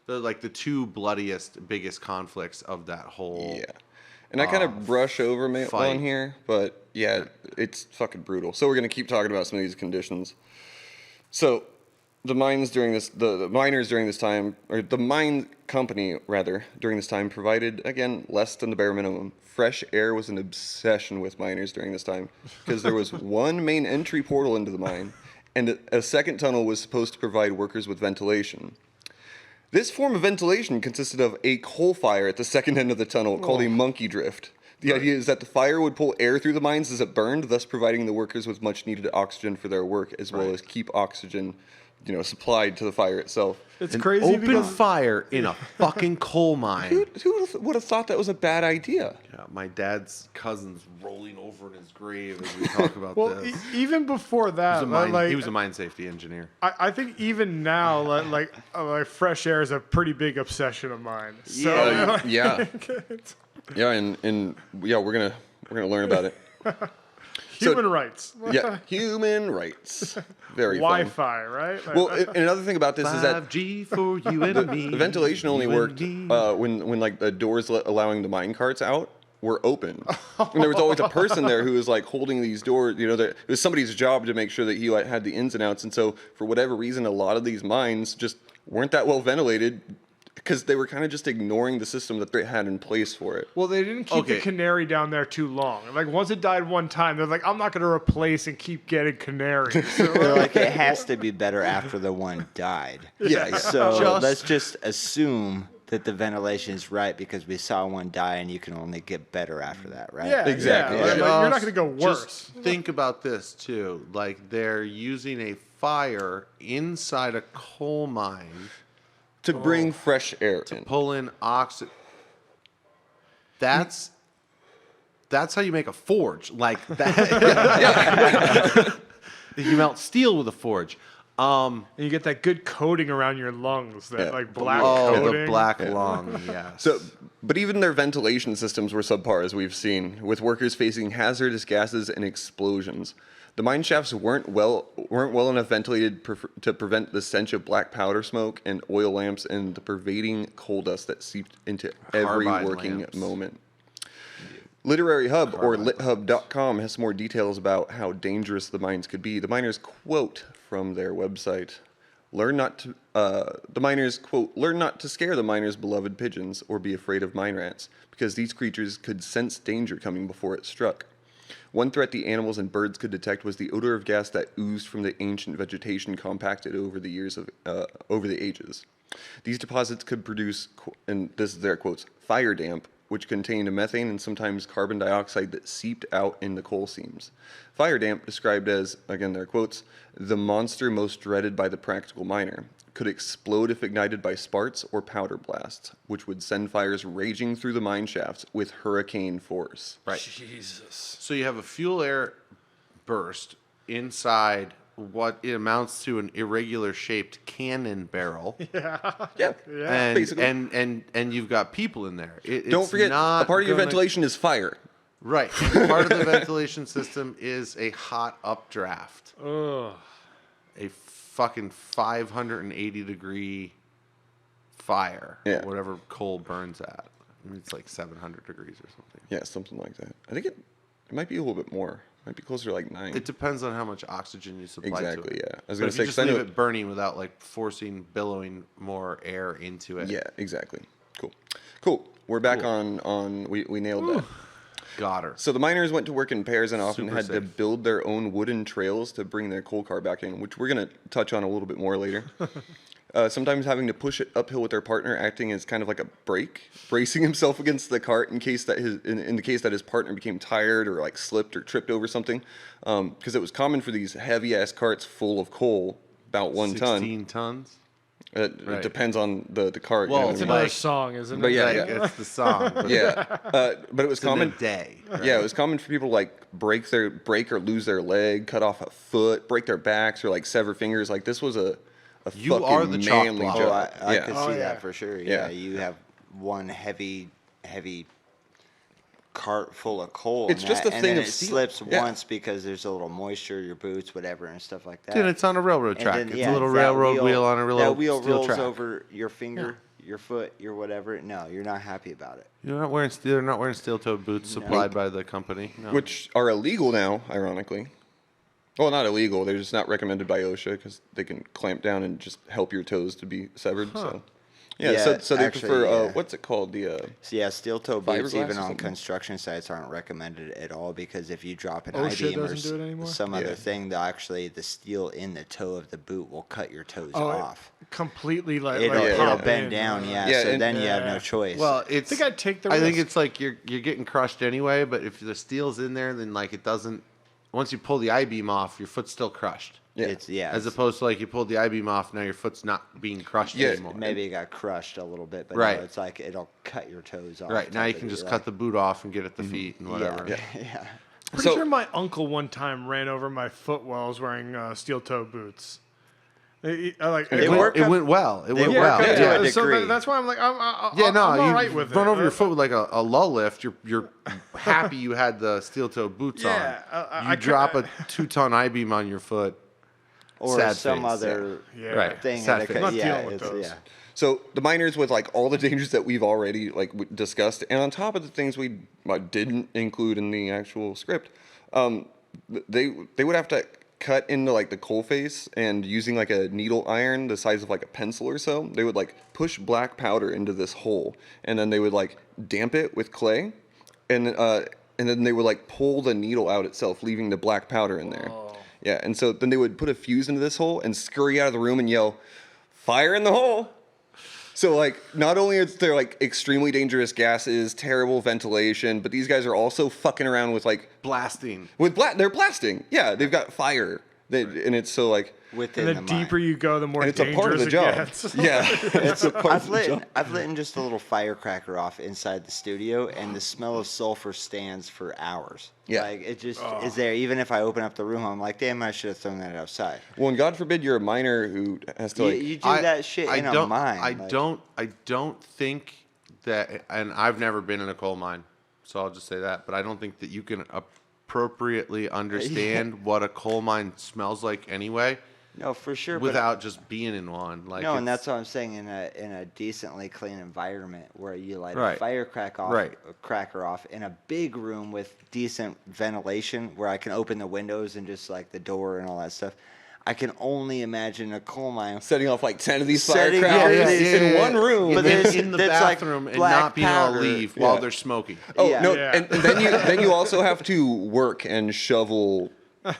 Speaker 2: the two bloodiest, biggest conflicts of that whole.
Speaker 1: Yeah. And I kind of brush over Matewan here, but yeah, it's fucking brutal. So we're going to keep talking about some of these conditions. So the mines during this, the miners during this time, or the mine company rather, during this time provided, again, less than the bare minimum. Fresh air was an obsession with miners during this time because there was one main entry portal into the mine, and a second tunnel was supposed to provide workers with ventilation. This form of ventilation consisted of a coal fire at the second end of the tunnel called a monkey drift. The idea is that the fire would pull air through the mines as it burned, thus providing the workers with much needed oxygen for their work, as well as keep oxygen, supplied to the fire itself.
Speaker 3: It's crazy
Speaker 2: Open fire in a fucking coal mine.
Speaker 1: Who would have thought that was a bad idea?
Speaker 2: Yeah, my dad's cousin's rolling over in his grave as we talk about this.
Speaker 3: Even before that,
Speaker 2: He was a mine safety engineer.
Speaker 3: I think even now, like fresh air is a pretty big obsession of mine. So,
Speaker 1: Yeah, and we're gonna learn about it.
Speaker 3: Human rights.
Speaker 1: Yeah, human rights. Very
Speaker 3: Wi-Fi, right?
Speaker 1: Well, and another thing about this is that
Speaker 2: 5G for you and me.
Speaker 1: the ventilation only
Speaker 2: you and
Speaker 1: worked
Speaker 2: me.
Speaker 1: when like the doors allowing the mine carts out were open, and there was always a person there who was like holding these doors. It was somebody's job to make sure that he had the ins and outs. And so, for whatever reason, a lot of these mines just weren't that well ventilated because they were kind of just ignoring the system that they had in place for it.
Speaker 3: Well, they didn't keep the canary down there too long. Like once it died one time, they're like, I'm not going to replace and keep getting canaries. So,
Speaker 4: They're like, it has to be better after the one died.
Speaker 1: Yeah.
Speaker 4: So let's just assume that the ventilation is right because we saw one die and you can only get better after that, right?
Speaker 3: Yeah,
Speaker 1: Exactly.
Speaker 3: Yeah. Like, you're not going to go worse.
Speaker 2: Just think about this too. Like they're using a fire inside a coal mine
Speaker 1: To bring fresh air in.
Speaker 2: pull in oxygen. That's how you make a forge. Like that. You melt steel with a forge.
Speaker 3: And you get that good coating around your lungs, that like black
Speaker 2: Oh,
Speaker 3: coating.
Speaker 2: the black lung. Yes.
Speaker 1: But even their ventilation systems were subpar, as we've seen, with workers facing hazardous gases and explosions. The mine shafts weren't well enough ventilated to prevent the stench of black powder smoke and oil lamps and the pervading coal dust that seeped into every
Speaker 2: Carbide
Speaker 1: working
Speaker 2: lamps.
Speaker 1: moment. Literary Hub, or lithub.com, has more details about how dangerous the mines could be. The miners quote from their website, learn not to scare the miners' beloved pigeons or be afraid of mine rats, because these creatures could sense danger coming before it struck. One threat the animals and birds could detect was the odor of gas that oozed from the ancient vegetation compacted over the ages. These deposits could produce, and this is their quotes, fire damp, which contained methane and sometimes carbon dioxide that seeped out in the coal seams. Fire damp, described as, again their quotes, the monster most dreaded by the practical miner, could explode if ignited by sparks or powder blasts, which would send fires raging through the mine shafts with hurricane force.
Speaker 2: Right.
Speaker 3: Jesus.
Speaker 2: So you have a fuel air burst inside what it amounts to an irregular shaped cannon barrel.
Speaker 1: Yeah.
Speaker 2: And,
Speaker 1: basically.
Speaker 2: and you've got people in there.
Speaker 1: Don't forget, a part of your ventilation is fire.
Speaker 2: Right. Part of the ventilation system is a hot updraft.
Speaker 3: Ugh.
Speaker 2: A fucking 580 degree fire.
Speaker 1: Yeah.
Speaker 2: Whatever coal burns at. I mean, it's like 700 degrees or something.
Speaker 1: Yeah, something like that. I think it might be a little bit more. It might be closer to like 9.
Speaker 2: It depends on how much oxygen you supply to it.
Speaker 1: Exactly, yeah. I was
Speaker 2: But
Speaker 1: going
Speaker 2: if
Speaker 1: to say,
Speaker 2: you just
Speaker 1: 'cause I
Speaker 2: leave
Speaker 1: know-
Speaker 2: it burning without like billowing more air into it.
Speaker 1: Yeah, exactly. Cool. We're back on we nailed that.
Speaker 2: Got her.
Speaker 1: So the miners went to work in pairs and often
Speaker 2: Super
Speaker 1: had to
Speaker 2: safe.
Speaker 1: build their own wooden trails to bring their coal car back in, which we're going to touch on a little bit more later. sometimes having to push it uphill with their partner, acting as kind of like a brake, bracing himself against the cart in case that in the case that his partner became tired or like slipped or tripped over something, because it was common for these heavy ass carts full of coal, about 1 ton.
Speaker 2: 16 tons.
Speaker 1: It depends on the cart.
Speaker 2: Well,
Speaker 1: you know
Speaker 3: It's
Speaker 1: what I mean?
Speaker 3: another song, isn't it?
Speaker 1: But yeah,
Speaker 2: Like,
Speaker 1: yeah.
Speaker 2: it's the song. But
Speaker 1: Yeah, but it was
Speaker 2: it's in
Speaker 1: common.
Speaker 2: a day. Right?
Speaker 1: Yeah, it was common for people to like break or lose their leg, cut off a foot, break their backs, or like sever fingers. Like this was a
Speaker 2: You
Speaker 1: fucking
Speaker 2: are the chalk
Speaker 1: manly
Speaker 2: block.
Speaker 1: job.
Speaker 4: I
Speaker 1: Yeah.
Speaker 4: could
Speaker 3: Oh,
Speaker 4: see
Speaker 3: yeah.
Speaker 4: that for sure.
Speaker 1: Yeah.
Speaker 4: Yeah, you have one heavy cart full of coal.
Speaker 1: It's
Speaker 4: and
Speaker 1: just
Speaker 4: that,
Speaker 1: a
Speaker 4: and
Speaker 1: thing
Speaker 4: then
Speaker 1: of
Speaker 4: it
Speaker 1: steel.
Speaker 4: slips
Speaker 1: Yeah.
Speaker 4: once because there's a little moisture, your boots, whatever, and stuff like that.
Speaker 2: Dude, it's on a railroad
Speaker 4: And
Speaker 2: track.
Speaker 4: then,
Speaker 2: It's
Speaker 4: yeah,
Speaker 2: a little
Speaker 4: that
Speaker 2: railroad wheel on a
Speaker 4: that
Speaker 2: little
Speaker 4: wheel
Speaker 2: steel
Speaker 4: rolls
Speaker 2: track.
Speaker 4: over your finger, your foot, your whatever. No, you're not happy about it.
Speaker 2: You're not wearing they're not wearing steel-toed boots supplied by the company. No.
Speaker 1: Which are illegal now, ironically. Well, not illegal. They're just not recommended by OSHA because they can clamp down and just help your toes to be severed. So, yeah.
Speaker 4: Yeah,
Speaker 1: So they
Speaker 4: actually,
Speaker 1: prefer
Speaker 4: yeah.
Speaker 1: what's it called?
Speaker 4: So yeah, steel-toe boots
Speaker 1: Fiberglass
Speaker 4: even
Speaker 1: or
Speaker 4: on
Speaker 1: something?
Speaker 4: construction sites aren't recommended at all because if you drop an
Speaker 3: OSHA
Speaker 4: I-beam or
Speaker 3: doesn't do it anymore?
Speaker 4: some
Speaker 1: Yeah.
Speaker 4: other thing, the steel in the toe of the boot will cut your toes
Speaker 3: Oh,
Speaker 4: off.
Speaker 3: completely like
Speaker 4: It'll,
Speaker 1: Yeah.
Speaker 4: it'll
Speaker 3: pop
Speaker 4: bend
Speaker 3: in.
Speaker 4: down, yeah.
Speaker 1: Yeah,
Speaker 4: so
Speaker 1: and-
Speaker 4: then you have
Speaker 3: Yeah.
Speaker 4: no choice.
Speaker 2: well, it's.
Speaker 3: I think I'd take the
Speaker 2: I think
Speaker 3: risk.
Speaker 2: it's like you're getting crushed anyway. But if the steel's in there, then like it doesn't. Once you pull the I-beam off, your foot's still crushed.
Speaker 1: Yeah.
Speaker 4: It's
Speaker 2: As opposed to like you pulled the I-beam off, now your foot's not being crushed
Speaker 1: Yeah,
Speaker 2: anymore.
Speaker 4: maybe it got crushed a little bit, but
Speaker 2: Right.
Speaker 4: no, it's like it'll cut your toes off.
Speaker 2: Right now you
Speaker 4: type
Speaker 2: can
Speaker 4: of
Speaker 2: just
Speaker 4: deal,
Speaker 2: cut the boot off and get at the feet and whatever.
Speaker 4: Yeah, yeah.
Speaker 3: Pretty
Speaker 1: So-
Speaker 3: sure my uncle one time ran over my foot while I was wearing steel-toe boots.
Speaker 4: They
Speaker 2: It
Speaker 4: work
Speaker 2: went,
Speaker 4: up-
Speaker 2: it went well. It went
Speaker 4: work
Speaker 2: well.
Speaker 4: up to
Speaker 2: Yeah.
Speaker 4: a
Speaker 3: So
Speaker 4: degree.
Speaker 3: that's why I'm like, I'm
Speaker 2: Yeah, no,
Speaker 3: all
Speaker 2: you
Speaker 3: right with
Speaker 2: run
Speaker 3: it.
Speaker 2: over your foot with like a lull lift. You're happy you had the steel-toe boots
Speaker 3: Yeah,
Speaker 2: on.
Speaker 3: I
Speaker 2: You drop a
Speaker 3: kinda-
Speaker 2: 2-ton I-beam on your foot.
Speaker 4: Or
Speaker 2: Sad
Speaker 4: some
Speaker 2: face,
Speaker 4: other
Speaker 3: yeah.
Speaker 2: Right.
Speaker 4: thing.
Speaker 2: Sad
Speaker 4: that
Speaker 2: face.
Speaker 4: could-
Speaker 3: Not
Speaker 4: yeah,
Speaker 3: dealing with
Speaker 4: it's-
Speaker 3: those.
Speaker 4: yeah.
Speaker 1: So the miners, with like all the dangers that we've already like discussed, and on top of the things we didn't include in the actual script, they would have to cut into like the coal face, and using like a needle iron the size of like a pencil or so, they would like push black powder into this hole, and then they would like damp it with clay, and then they would like pull the needle out itself, leaving the black powder in there. Yeah, and so then they would put a fuse into this hole and scurry out of the room and yell, "Fire in the hole!" So like, not only is there like extremely dangerous gases, terrible ventilation, but these guys are also fucking around with like
Speaker 2: Blasting.
Speaker 1: they're blasting. Yeah, they've got fire, and it's so like,
Speaker 4: Within
Speaker 3: And the
Speaker 4: the mine.
Speaker 3: deeper you go, the more
Speaker 1: and it's a
Speaker 3: dangerous
Speaker 1: part of the
Speaker 3: it
Speaker 1: job.
Speaker 3: gets.
Speaker 1: Yeah, it's a part
Speaker 4: I've
Speaker 1: of the job.
Speaker 4: lit just a little firecracker off inside the studio, and the smell of sulfur stands for hours.
Speaker 1: Yeah.
Speaker 4: Like, it just is there. Even if I open up the room, I'm like, damn, I should have thrown that outside.
Speaker 1: Well, and God forbid you're a miner who has to
Speaker 4: You,
Speaker 1: like.
Speaker 4: you do that shit in a mine.
Speaker 2: I
Speaker 4: like-
Speaker 2: don't think that, and I've never been in a coal mine, so I'll just say that. But I don't think that you can appropriately understand what a coal mine smells like anyway,
Speaker 4: No, for sure. but-
Speaker 2: without just being in one. Like
Speaker 4: no, and
Speaker 2: it's-
Speaker 4: that's what I'm saying. In a decently clean environment where you light
Speaker 2: Right.
Speaker 4: a cracker off in a big room with decent ventilation, where I can open the windows and just like the door and all that stuff. I can only imagine a coal mine.
Speaker 1: Setting off like 10 of these
Speaker 4: Setting-
Speaker 1: firecrackers
Speaker 4: yeah,
Speaker 1: in one room.
Speaker 4: But
Speaker 2: in,
Speaker 4: there's-
Speaker 2: in the
Speaker 4: that's like
Speaker 2: bathroom and
Speaker 4: black
Speaker 2: not being able to
Speaker 4: powder.
Speaker 2: leave while
Speaker 1: Yeah.
Speaker 2: they're smoking.
Speaker 1: Oh
Speaker 4: Yeah.
Speaker 1: no!
Speaker 3: Yeah.
Speaker 1: And then you also have to work and shovel, a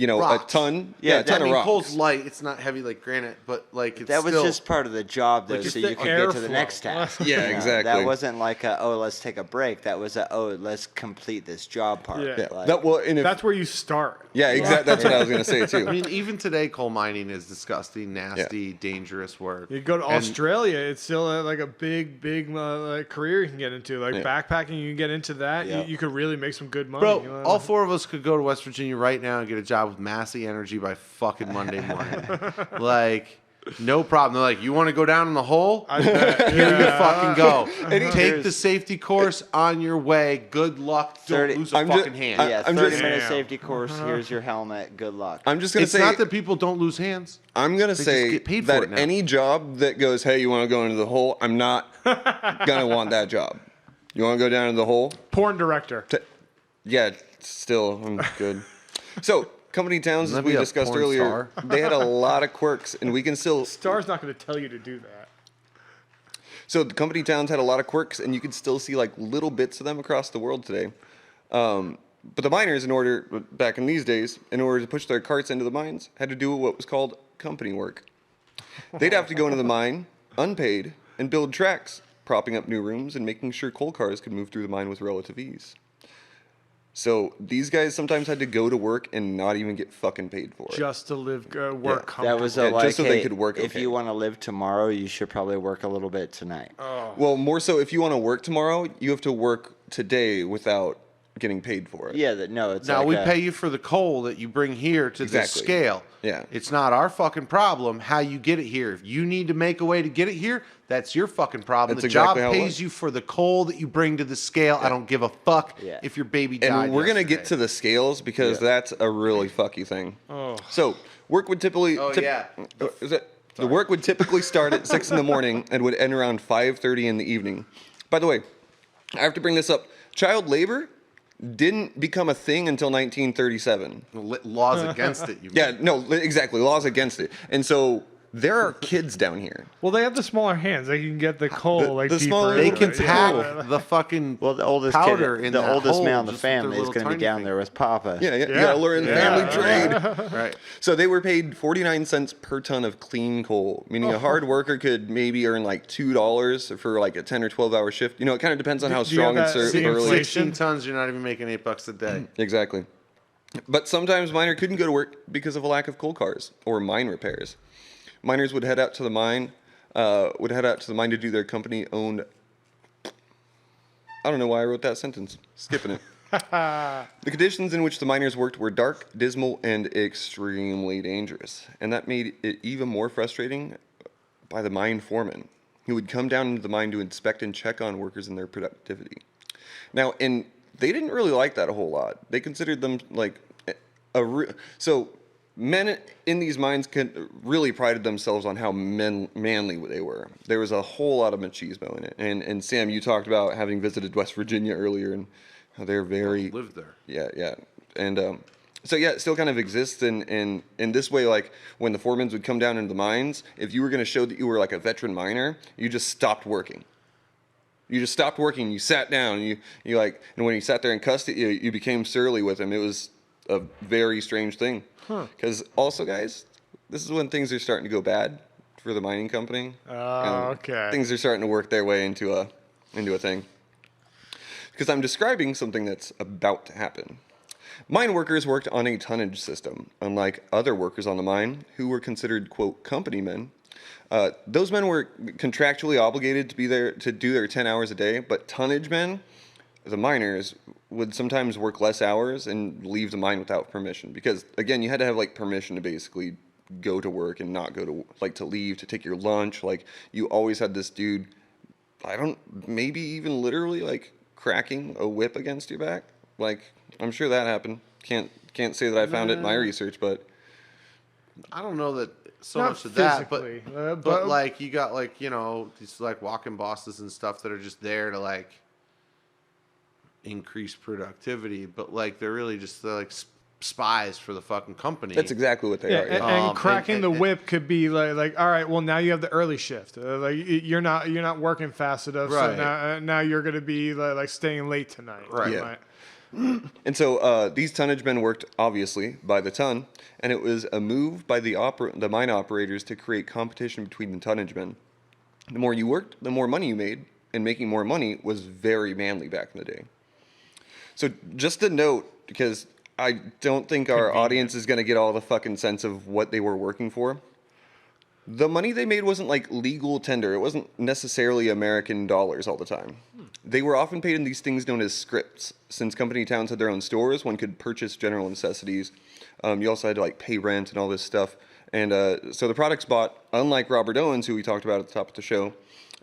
Speaker 2: Rocks.
Speaker 1: ton.
Speaker 4: Yeah,
Speaker 1: Yeah, a ton
Speaker 2: I
Speaker 1: of
Speaker 2: mean,
Speaker 1: rocks.
Speaker 2: coal's light. It's not heavy like granite, but like it's
Speaker 4: That was
Speaker 2: still,
Speaker 4: just part of the job, though,
Speaker 3: Like,
Speaker 4: so
Speaker 3: it's
Speaker 4: you
Speaker 3: the
Speaker 4: could get to the
Speaker 3: airflow.
Speaker 4: next task.
Speaker 1: Yeah,
Speaker 4: You know,
Speaker 1: exactly.
Speaker 4: That wasn't like let's take a break. That was let's complete this job part.
Speaker 3: Yeah.
Speaker 1: Yeah,
Speaker 4: Like,
Speaker 1: and if,
Speaker 3: That's where you start.
Speaker 1: yeah, exactly. That's what I was gonna say
Speaker 2: I
Speaker 1: too.
Speaker 2: mean, even today, coal mining is disgusting, nasty, dangerous work.
Speaker 3: You go to
Speaker 2: And-
Speaker 3: Australia, it's still like a big like career you can get into. Like
Speaker 1: Yeah.
Speaker 3: backpacking, you can get into that.
Speaker 4: Yeah.
Speaker 3: You could really make some good money.
Speaker 2: Bro,
Speaker 3: you know?
Speaker 2: all four of us could go to West Virginia right now and get a job with Massey Energy by fucking Monday morning. Like, no problem. They're like, you want to go down in the hole?
Speaker 3: I bet.
Speaker 2: Here you
Speaker 3: Yeah.
Speaker 2: fucking go. Take
Speaker 4: There's-
Speaker 2: the safety course on your way. Good luck. Don't
Speaker 4: 30
Speaker 2: lose a
Speaker 1: I'm ju-
Speaker 2: fucking hand.
Speaker 1: I-
Speaker 4: Yeah,
Speaker 1: I'm
Speaker 4: 30-minute
Speaker 3: just-
Speaker 4: safety course. Here's your helmet. Good luck.
Speaker 1: I'm just gonna
Speaker 2: It's
Speaker 1: say
Speaker 2: not that people don't lose hands.
Speaker 1: I'm gonna
Speaker 2: just
Speaker 1: say
Speaker 2: get paid for
Speaker 1: that
Speaker 2: it now.
Speaker 1: any job that goes, hey, you want to go into the hole? I'm not gonna want that job. You want to go down into the hole?
Speaker 3: Porn director.
Speaker 1: Yeah, still, I'm good. So, company towns, as
Speaker 2: Wouldn't that
Speaker 1: we
Speaker 2: be a
Speaker 1: discussed
Speaker 2: porn
Speaker 1: earlier,
Speaker 2: star?
Speaker 1: they had a lot of quirks, and we can still.
Speaker 3: Star's not going to tell you to do that.
Speaker 1: So, the company towns had a lot of quirks, and you can still see like little bits of them across the world today. But the miners, back in these days, in order to push their carts into the mines, had to do what was called company work. They'd have to go into the mine, unpaid, and build tracks, propping up new rooms and making sure coal cars could move through the mine with relative ease. So these guys sometimes had to go to work and not even get fucking paid for it.
Speaker 3: Just to live, work comfortably.
Speaker 4: That was
Speaker 1: Yeah,
Speaker 4: like,
Speaker 1: just so they
Speaker 4: hey,
Speaker 1: could work
Speaker 4: if
Speaker 1: okay.
Speaker 4: you want to live tomorrow, you should probably work a little bit tonight.
Speaker 1: Well, more so if you want to work tomorrow, you have to work today without getting paid for it.
Speaker 4: Yeah, no, it's
Speaker 2: Now
Speaker 4: like
Speaker 2: we
Speaker 4: a-
Speaker 2: pay you for the coal that you bring here to this
Speaker 1: Exactly.
Speaker 2: scale.
Speaker 1: Yeah.
Speaker 2: It's not our fucking problem how you get it here. If you need to make a way to get it here, that's your fucking problem.
Speaker 1: That's
Speaker 2: The
Speaker 1: exactly how
Speaker 2: job
Speaker 1: it
Speaker 2: pays
Speaker 1: was.
Speaker 2: you for the coal that you bring to the scale. I don't give a fuck
Speaker 4: Yeah.
Speaker 2: if your baby died.
Speaker 1: And we're going to get
Speaker 2: yesterday.
Speaker 1: to the scales because that's a really fucky thing.
Speaker 3: Oh.
Speaker 1: So, work would typically...
Speaker 2: yeah.
Speaker 1: The work would typically start at 6 in the morning and would end around 5:30 in the evening. By the way, I have to bring this up. Child labor didn't become a thing until 1937.
Speaker 2: Laws against it. You
Speaker 1: Yeah,
Speaker 2: mean.
Speaker 1: no, exactly. Laws against it. And so there are kids down here.
Speaker 3: Well, they have the smaller hands. They can get the coal
Speaker 1: The
Speaker 3: deeper.
Speaker 1: smaller-
Speaker 2: They
Speaker 3: into
Speaker 2: can
Speaker 3: it.
Speaker 2: pack the fucking
Speaker 4: well, the oldest
Speaker 2: powder
Speaker 4: kid,
Speaker 2: in
Speaker 4: the
Speaker 2: that
Speaker 4: oldest
Speaker 2: hole
Speaker 4: male in the
Speaker 2: just with their
Speaker 4: family is
Speaker 2: little
Speaker 4: going to be
Speaker 2: tiny
Speaker 4: down
Speaker 2: thing.
Speaker 4: there with Papa.
Speaker 1: Yeah, you
Speaker 3: Yeah.
Speaker 1: gotta learn the
Speaker 3: Yeah.
Speaker 1: family trade.
Speaker 2: Right.
Speaker 1: So they were paid 49 cents per ton of clean coal, meaning a hard worker could maybe earn like $2 for like a 10 or 12-hour shift. You know, it kind of depends on how
Speaker 3: Do you have
Speaker 1: strong and
Speaker 3: that
Speaker 1: early.
Speaker 3: inflation?
Speaker 2: 16 tons, you're not even making $8 a day.
Speaker 1: Exactly. But sometimes miner couldn't go to work because of a lack of coal cars or mine repairs. Miners would head out to the mine, to do their company-owned. I don't know why I wrote that sentence. Skipping it. The conditions in which the miners worked were dark, dismal, and extremely dangerous, and that made it even more frustrating by the mine foreman, who would come down into the mine to inspect and check on workers and their productivity. Now, and they didn't really like that a whole lot. They considered them like so men in these mines really prided themselves on how manly they were. There was a whole lot of machismo in it. And Sam, you talked about having visited West Virginia earlier and how they're very
Speaker 2: Lived there.
Speaker 1: yeah. And so yeah, it still kind of exists in this way. Like when the foremans would come down into the mines, if you were going to show that you were like a veteran miner, you just stopped working. You just stopped working. You sat down. You like, and when you sat there and cussed at you became surly with him. It was a very strange thing. Because also, guys, this is when things are starting to go bad for the mining company.
Speaker 3: Oh, okay.
Speaker 1: Things are starting to work their way into a thing. Because I'm describing something that's about to happen. Mine workers worked on a tonnage system, unlike other workers on the mine who were considered, quote, company men. Those men were contractually obligated to be there to do their 10 hours a day, but tonnage men, the miners, would sometimes work less hours and leave the mine without permission. Because, again, you had to have, like, permission to basically go to work and not go to, like, to leave, to take your lunch. Like, you always had this dude, maybe even literally, like, cracking a whip against your back. Like, I'm sure that happened. Can't say that I found it in my research, but
Speaker 2: I don't know that so
Speaker 3: Not
Speaker 2: much of that,
Speaker 3: physically,
Speaker 2: but like you got like, you know, these like walk-in bosses and stuff that are just there to like increase productivity, but like they're really just like spies for the fucking company.
Speaker 1: that's exactly what they
Speaker 3: Yeah,
Speaker 1: are. Yeah.
Speaker 3: and cracking the whip could be like, all right, well now you have the early shift. Like you're not working fast enough,
Speaker 2: Right.
Speaker 3: so now you're gonna be like staying late tonight.
Speaker 2: Right.
Speaker 1: Yeah. And so these tonnage men worked, obviously, by the ton, and it was a move by the mine operators to create competition between the tonnage men. The more you worked, the more money you made, and making more money was very manly back in the day. So just a note, because I don't think our audience is going to get all the fucking sense of what they were working for. The money they made wasn't like legal tender. It wasn't necessarily American dollars all the time. They were often paid in these things known as scripts. Since company towns had their own stores, one could purchase general necessities. You also had to like pay rent and all this stuff. And so the products bought, unlike Robert Owens, who we talked about at the top of the show,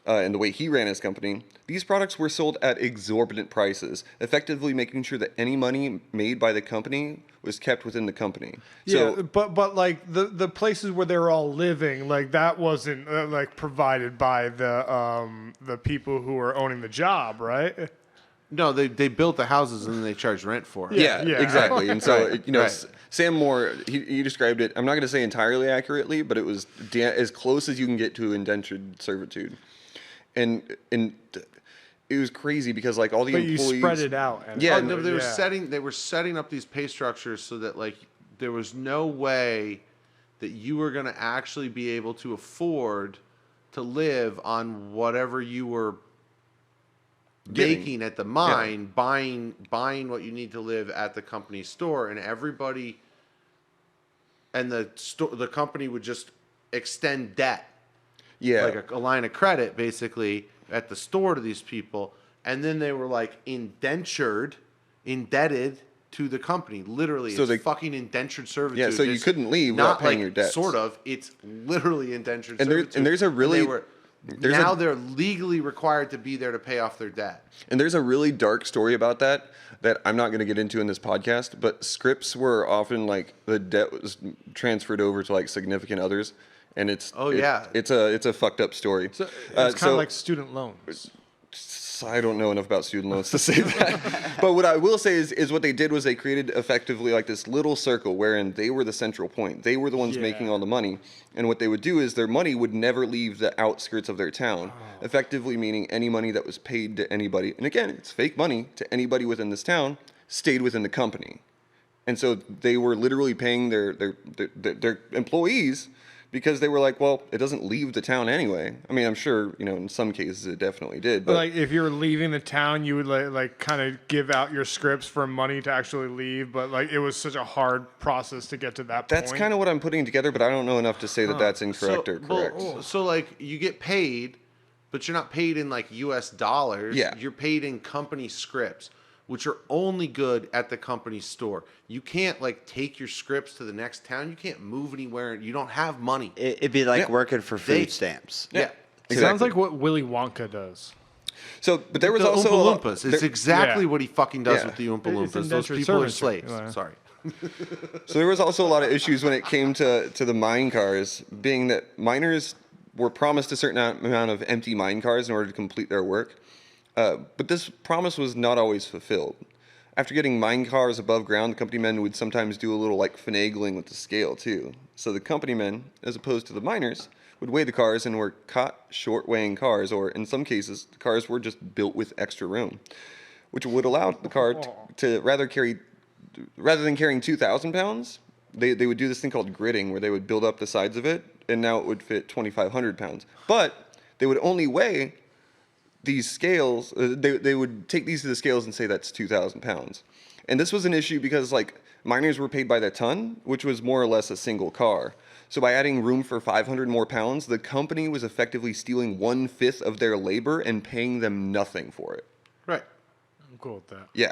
Speaker 1: and the way he ran his company, these products were sold at exorbitant prices, effectively making sure that any money made by the company was kept within the company.
Speaker 3: Yeah,
Speaker 1: So,
Speaker 3: but like the places where they were all living, like that wasn't like provided by the people who were owning the job, right?
Speaker 2: No, they built the houses and then they charged rent for it.
Speaker 1: yeah,
Speaker 3: yeah.
Speaker 1: exactly. And so,
Speaker 2: Right,
Speaker 1: you know,
Speaker 2: right.
Speaker 1: Sam Moore, he described it, I'm not going to say entirely accurately, but it was as close as you can get to indentured servitude. And it was crazy because like all the
Speaker 3: But
Speaker 1: employees...
Speaker 3: you spread it out. And
Speaker 1: Yeah,
Speaker 2: No, they were
Speaker 3: yeah.
Speaker 2: setting up these pay structures so that like there was no way that you were going to actually be able to afford to live on whatever you were making at the mine, buying what you need to live at the company store, and everybody and the company would just extend debt, like a line of credit, basically at the store to these people, and then they were like indebted to the company. Literally, so it's fucking indentured servitude.
Speaker 1: Yeah, so you couldn't leave without paying your debts.
Speaker 2: Sort of. It's literally indentured servitude.
Speaker 1: And there's a really...
Speaker 2: They're legally required to be there to pay off their debt.
Speaker 1: And there's a really dark story about that I'm not going to get into in this podcast, but scripts were often like the debt was transferred over to like significant others, and it's a fucked up story.
Speaker 3: So it's kind of like student loans.
Speaker 1: I don't know enough about student loans to say that. But what I will say is what they did was they created effectively like this little circle wherein they were the central point. They were the ones making all the money. And what they would do is their money would never leave the outskirts of their town, effectively meaning any money that was paid to anybody, and again, it's fake money, to anybody within this town, stayed within the company. And so they were literally paying their employees because they were like, well, it doesn't leave the town anyway. I mean, I'm sure, in some cases it definitely did. But
Speaker 3: like if you were leaving the town, you would like kind of give out your scripts for money to actually leave. But like it was such a hard process to get to that point.
Speaker 1: That's kind of what I'm putting together, but I don't know enough to say that that's incorrect or correct.
Speaker 2: So like you get paid, but you're not paid in like US dollars.
Speaker 1: Yeah.
Speaker 2: You're paid in company scripts, which are only good at the company store. You can't like take your scripts to the next town. You can't move anywhere. You don't have money.
Speaker 4: It'd be like working for food stamps.
Speaker 2: Yeah.
Speaker 3: It sounds like what Willy Wonka does.
Speaker 1: So, but there was
Speaker 2: the
Speaker 1: also
Speaker 2: Oompa Loompas. It's exactly what he fucking does with the Oompa Loompas. Those people are slaves. Sorry.
Speaker 1: So there was also a lot of issues when it came to the mine cars, being that miners were promised a certain amount of empty mine cars in order to complete their work. But this promise was not always fulfilled. After getting mine cars above ground, the company men would sometimes do a little like finagling with the scale too. So the company men, as opposed to the miners, would weigh the cars and were caught short weighing cars, or in some cases, the cars were just built with extra room, which would allow the car to rather than carrying 2,000 pounds, they would do this thing called gridding, where they would build up the sides of it, and now it would fit 2,500 pounds. But they would only weigh these scales, they would take these to the scales and say that's 2,000 pounds. And this was an issue because like miners were paid by the ton, which was more or less a single car. So by adding room for 500 more pounds, the company was effectively stealing 1/5 of their labor and paying them nothing for it.
Speaker 2: Right.
Speaker 3: I'm cool with that.
Speaker 1: Yeah.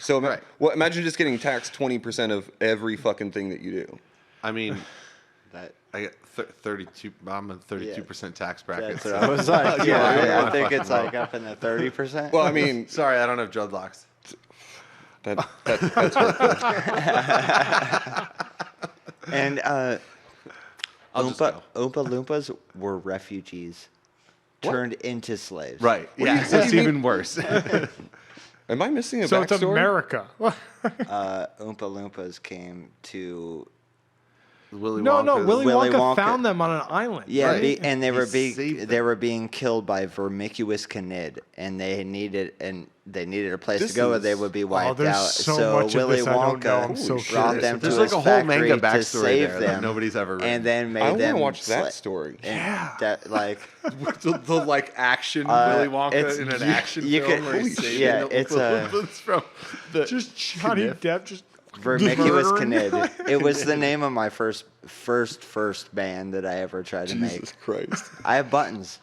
Speaker 1: So imagine just getting taxed 20% of every fucking thing that you do.
Speaker 2: I mean, I get 32. I'm in 32% tax bracket.
Speaker 4: That's what I was like. I think it's like up in the 30%.
Speaker 1: Well, I mean,
Speaker 2: sorry, I don't have dreadlocks.
Speaker 1: That's hurtful.
Speaker 4: And Oompa Loompas were refugees turned into slaves.
Speaker 2: Right. Yeah. It's even worse.
Speaker 1: Am I missing a
Speaker 3: So
Speaker 1: backstory?
Speaker 3: it's America.
Speaker 4: Oompa Loompas came to
Speaker 2: Willy
Speaker 3: Willy
Speaker 4: Wonka
Speaker 3: Wonka found them on an island.
Speaker 4: Yeah,
Speaker 3: right?
Speaker 4: and they were being killed by vermiculous canid, and they needed a place to go, or they would be wiped out.
Speaker 3: So much
Speaker 4: Willy
Speaker 3: of this I don't know.
Speaker 4: Wonka
Speaker 3: I'm so
Speaker 4: brought them
Speaker 2: There's
Speaker 4: to
Speaker 2: like
Speaker 4: his
Speaker 2: a whole
Speaker 4: factory
Speaker 2: manga
Speaker 4: to
Speaker 2: backstory
Speaker 4: save
Speaker 2: there
Speaker 4: them,
Speaker 2: that nobody's ever read.
Speaker 4: and then made
Speaker 1: I want to
Speaker 4: them
Speaker 1: watch that story.
Speaker 4: That like
Speaker 2: the like action Willy Wonka in an action film. It's from
Speaker 3: just Johnny Depp just
Speaker 4: vermiculous
Speaker 3: murdering.
Speaker 4: canid. It was the name of my first band that I ever tried to make.
Speaker 1: Jesus Christ.
Speaker 4: I have buttons.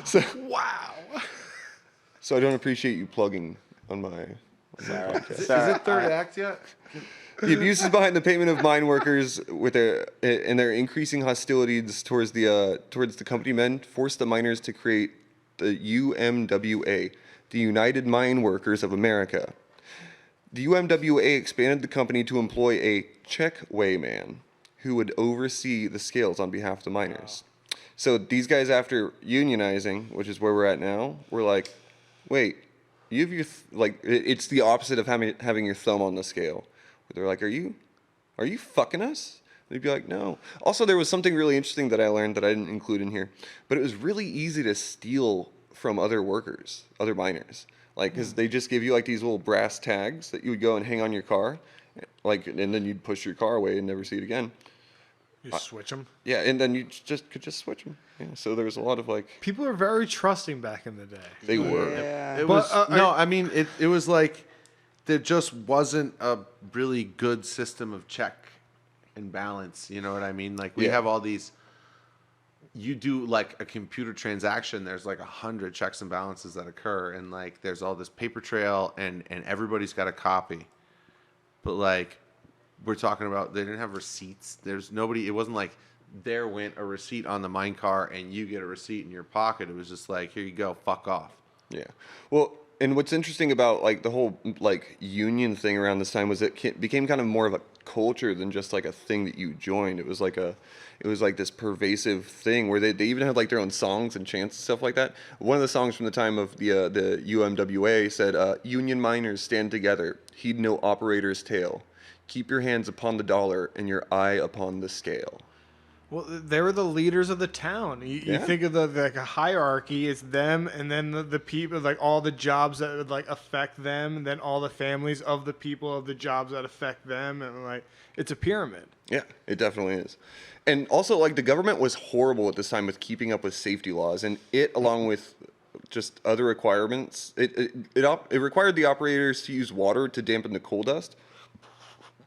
Speaker 1: So I don't appreciate you plugging on my podcast.
Speaker 2: Is it third act yet?
Speaker 1: The abuses behind the payment of mine workers with their increasing hostilities towards the company men forced the miners to create the UMWA, the United Mine Workers of America. The UMWA expanded the company to employ a check weighman who would oversee the scales on behalf of the miners. So these guys, after unionizing, which is where we're at now, were like, wait, you have your it's the opposite of having your thumb on the scale. They're like, are you fucking us? They'd be like, no. Also, there was something really interesting that I learned that I didn't include in here, but it was really easy to steal from other workers, other miners. Like, because they just give you like these little brass tags that you would go and hang on your car, Like, and then you'd push your car away and never see it again.
Speaker 3: You switch them.
Speaker 1: Yeah, and then you could just switch them. Yeah, so there was a lot of like
Speaker 3: People were very trusting back in the day.
Speaker 1: they were.
Speaker 4: Yeah.
Speaker 2: It was I mean, it was like there just wasn't a really good system of check and balance. You know what I mean? Like we have all these. You do like a computer transaction. There's like 100 checks and balances that occur, and like there's all this paper trail, and everybody's got a copy. But like we're talking about, they didn't have receipts. There's nobody. It wasn't like there went a receipt on the mine car and you get a receipt in your pocket. It was just like, here you go, fuck off.
Speaker 1: Yeah. Well, and what's interesting about like the whole like union thing around this time was it became kind of more of a culture than just like a thing that you joined. It was like this pervasive thing where they even had like their own songs and chants and stuff like that. One of the songs from the time of the UMWA said, "Union miners stand together, heed no operator's tale. Keep your hands upon the dollar and your eye upon the scale."
Speaker 3: Well, they were the leaders of the town. You think of the like a hierarchy. It's them, and then the people, like all the jobs that would like affect them, and then all the families of the people of the jobs that affect them, and like it's a pyramid.
Speaker 1: Yeah, it definitely is. And also, like, the government was horrible at this time with keeping up with safety laws, and it, along with just other requirements, it required the operators to use water to dampen the coal dust.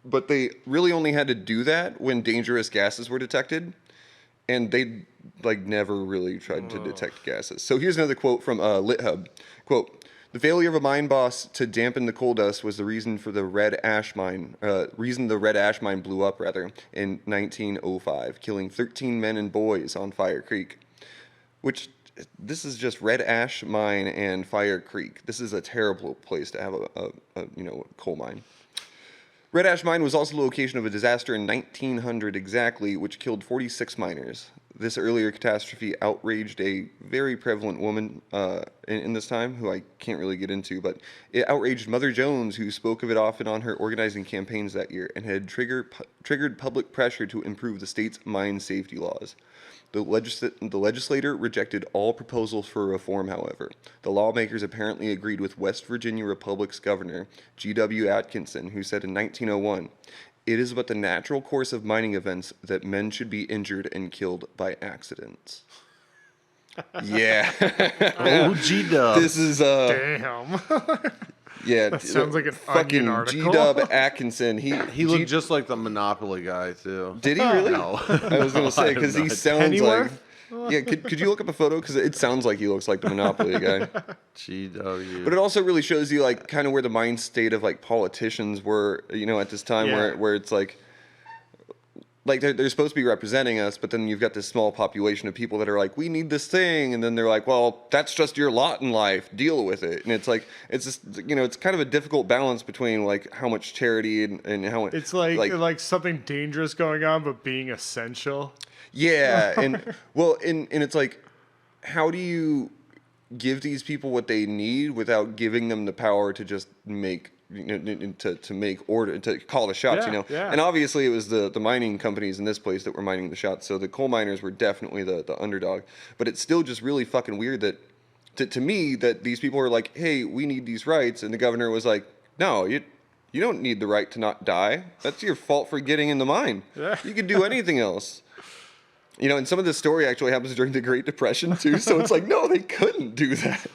Speaker 1: But they really only had to do that when dangerous gases were detected, and they like never really tried to detect gases. So here's another quote from LitHub. Quote, "The failure of a mine boss to dampen the coal dust was the reason for the red ash mine blew up in 1905, killing 13 men and boys on Fire Creek." Which, this is just Red Ash Mine and Fire Creek. This is a terrible place to have a coal mine. Red Ash Mine was also the location of a disaster in 1900 exactly, which killed 46 miners. This earlier catastrophe outraged a very prevalent woman in this time, who I can't really get into, but it outraged Mother Jones, who spoke of it often on her organizing campaigns that year, and had triggered public pressure to improve the state's mine safety laws. The legislature rejected all proposals for reform, however. The lawmakers apparently agreed with West Virginia Republic's governor, G.W. Atkinson, who said in 1901, "It is but the natural course of mining events that men should be injured and killed by accidents." Yeah.
Speaker 2: Oh, G-Dub.
Speaker 1: This is,
Speaker 3: Damn.
Speaker 1: yeah.
Speaker 3: That sounds like an
Speaker 1: fucking
Speaker 3: Onion article.
Speaker 1: G-Dub Atkinson.
Speaker 2: He looked just like the Monopoly guy, too.
Speaker 1: Did he really?
Speaker 2: No.
Speaker 1: I was going to say, because he sounds
Speaker 3: Pennyworth?
Speaker 1: like... Yeah, could you look up a photo? Because it sounds like he looks like the Monopoly guy.
Speaker 2: GW.
Speaker 1: But it also really shows you, like, kind of where the mind state of, like, politicians were, at this time, where it's like they're supposed to be representing us, but then you've got this small population of people that are like, we need this thing, and then they're like, well, that's just your lot in life, deal with it. And it's like, it's just, it's kind of a difficult balance between like how much charity and how
Speaker 3: It's like something dangerous going on, but being essential.
Speaker 1: Yeah, and well, and it's like, how do you give these people what they need without giving them the power to just make to call the shots,
Speaker 3: Yeah.
Speaker 1: And obviously it was the mining companies in this place that were mining the shots, so the coal miners were definitely the underdog. But it's still just really fucking weird that to me that these people are like, hey, we need these rights, and the governor was like, no, you don't need the right to not die. That's your fault for getting in the mine.
Speaker 3: Yeah.
Speaker 1: You can do anything else. And some of this story actually happens during the Great Depression too, so it's like, no, they couldn't do that.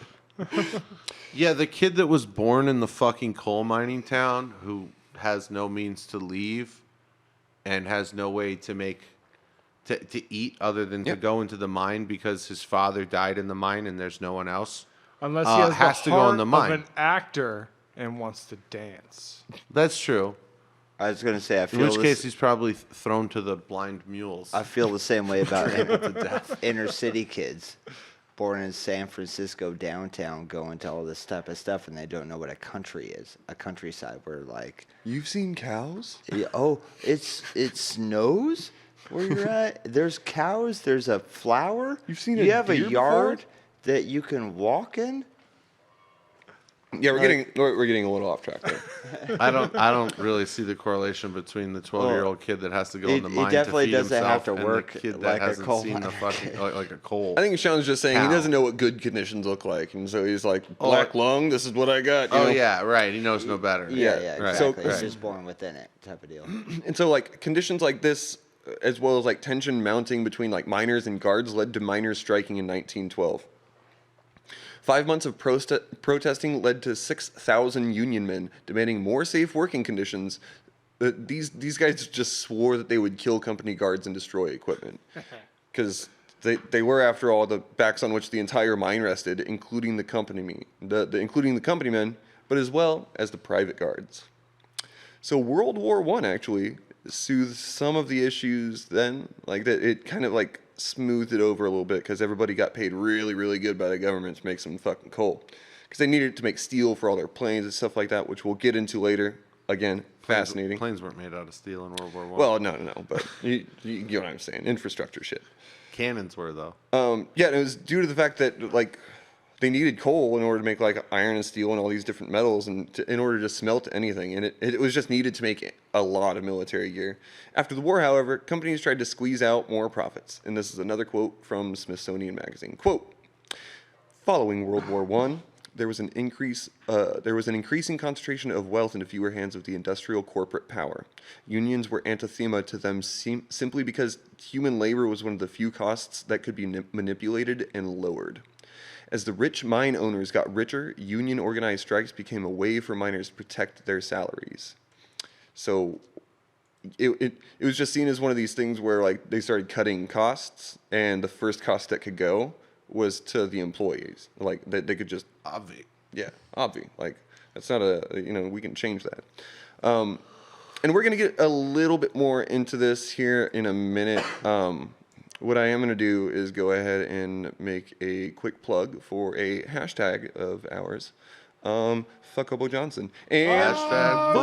Speaker 2: Yeah, the kid that was born in the fucking coal mining town who has no means to leave and has no way to eat other than to go into the mine because his father died in the mine and there's no one else.
Speaker 3: Unless he has the
Speaker 2: to go
Speaker 3: heart
Speaker 2: in the mine.
Speaker 3: of an actor and wants to dance.
Speaker 2: That's true.
Speaker 4: I was going to say, I feel
Speaker 2: In which case he's probably thrown to the blind mules.
Speaker 4: I feel the same way about inner city kids born in San Francisco downtown going to all this type of stuff, and they don't know what a country is, a countryside where like
Speaker 1: You've seen cows?
Speaker 4: it snows where you're at. There's cows. There's a flower.
Speaker 1: You've seen
Speaker 4: you
Speaker 1: a
Speaker 4: have a
Speaker 1: deer
Speaker 4: yard
Speaker 1: before?
Speaker 4: that you can walk in.
Speaker 1: Yeah, we're getting a little off track there.
Speaker 2: I don't really see the correlation between the 12-year-old kid that has to go in the mine to feed
Speaker 4: doesn't
Speaker 2: himself
Speaker 4: have to work
Speaker 2: and the kid
Speaker 4: like
Speaker 2: that
Speaker 4: a
Speaker 2: hasn't
Speaker 4: coal
Speaker 2: seen the
Speaker 4: miner.
Speaker 2: fucking like a coal.
Speaker 1: I think Sean's just saying
Speaker 2: Cow.
Speaker 1: he doesn't know what good conditions look like, and so he's like, black lung, this is what I got. You know?
Speaker 2: Yeah, right. He knows no better.
Speaker 4: Yeah,
Speaker 2: right.
Speaker 4: exactly.
Speaker 1: So-
Speaker 4: He's just born within it, type of deal.
Speaker 1: And so, like, conditions like this, as well as like tension mounting between like miners and guards, led to miners striking in 1912. 5 months of protesting led to 6,000 union men demanding more safe working conditions. These guys just swore that they would kill company guards and destroy equipment, because they were, after all, the backs on which the entire mine rested, including the company men, but as well as the private guards. So World War I actually soothed some of the issues then, like that it kind of like smoothed it over a little bit, because everybody got paid really, really good by the government to make some fucking coal, because they needed it to make steel for all their planes and stuff like that, which we'll get into later. Again, fascinating.
Speaker 2: Planes weren't made out of steel in World War I.
Speaker 1: Well, no, but you get what I'm saying. Infrastructure shit.
Speaker 2: Cannons were, though.
Speaker 1: Yeah, and it was due to the fact that like they needed coal in order to make like iron and steel and all these different metals, and in order to smelt anything, and it was just needed to make a lot of military gear. After the war, however, companies tried to squeeze out more profits, and this is another quote from Smithsonian magazine. Quote: "Following World War I, there was an increasing concentration of wealth into fewer hands of the industrial corporate power. Unions were anathema to them simply because human labor was one of the few costs that could be manipulated and lowered. As the rich mine owners got richer, union organized strikes became a way for miners to protect their salaries." So it was just seen as one of these things where like they started cutting costs, and the first cost that could go was to the employees. Like that they could just obvi. Like that's not we can change that. And we're gonna get a little bit more into this here in a minute. What I am going to do is go ahead and make a quick plug for a hashtag of ours, Fuckable Johnson. And
Speaker 2: Hashtag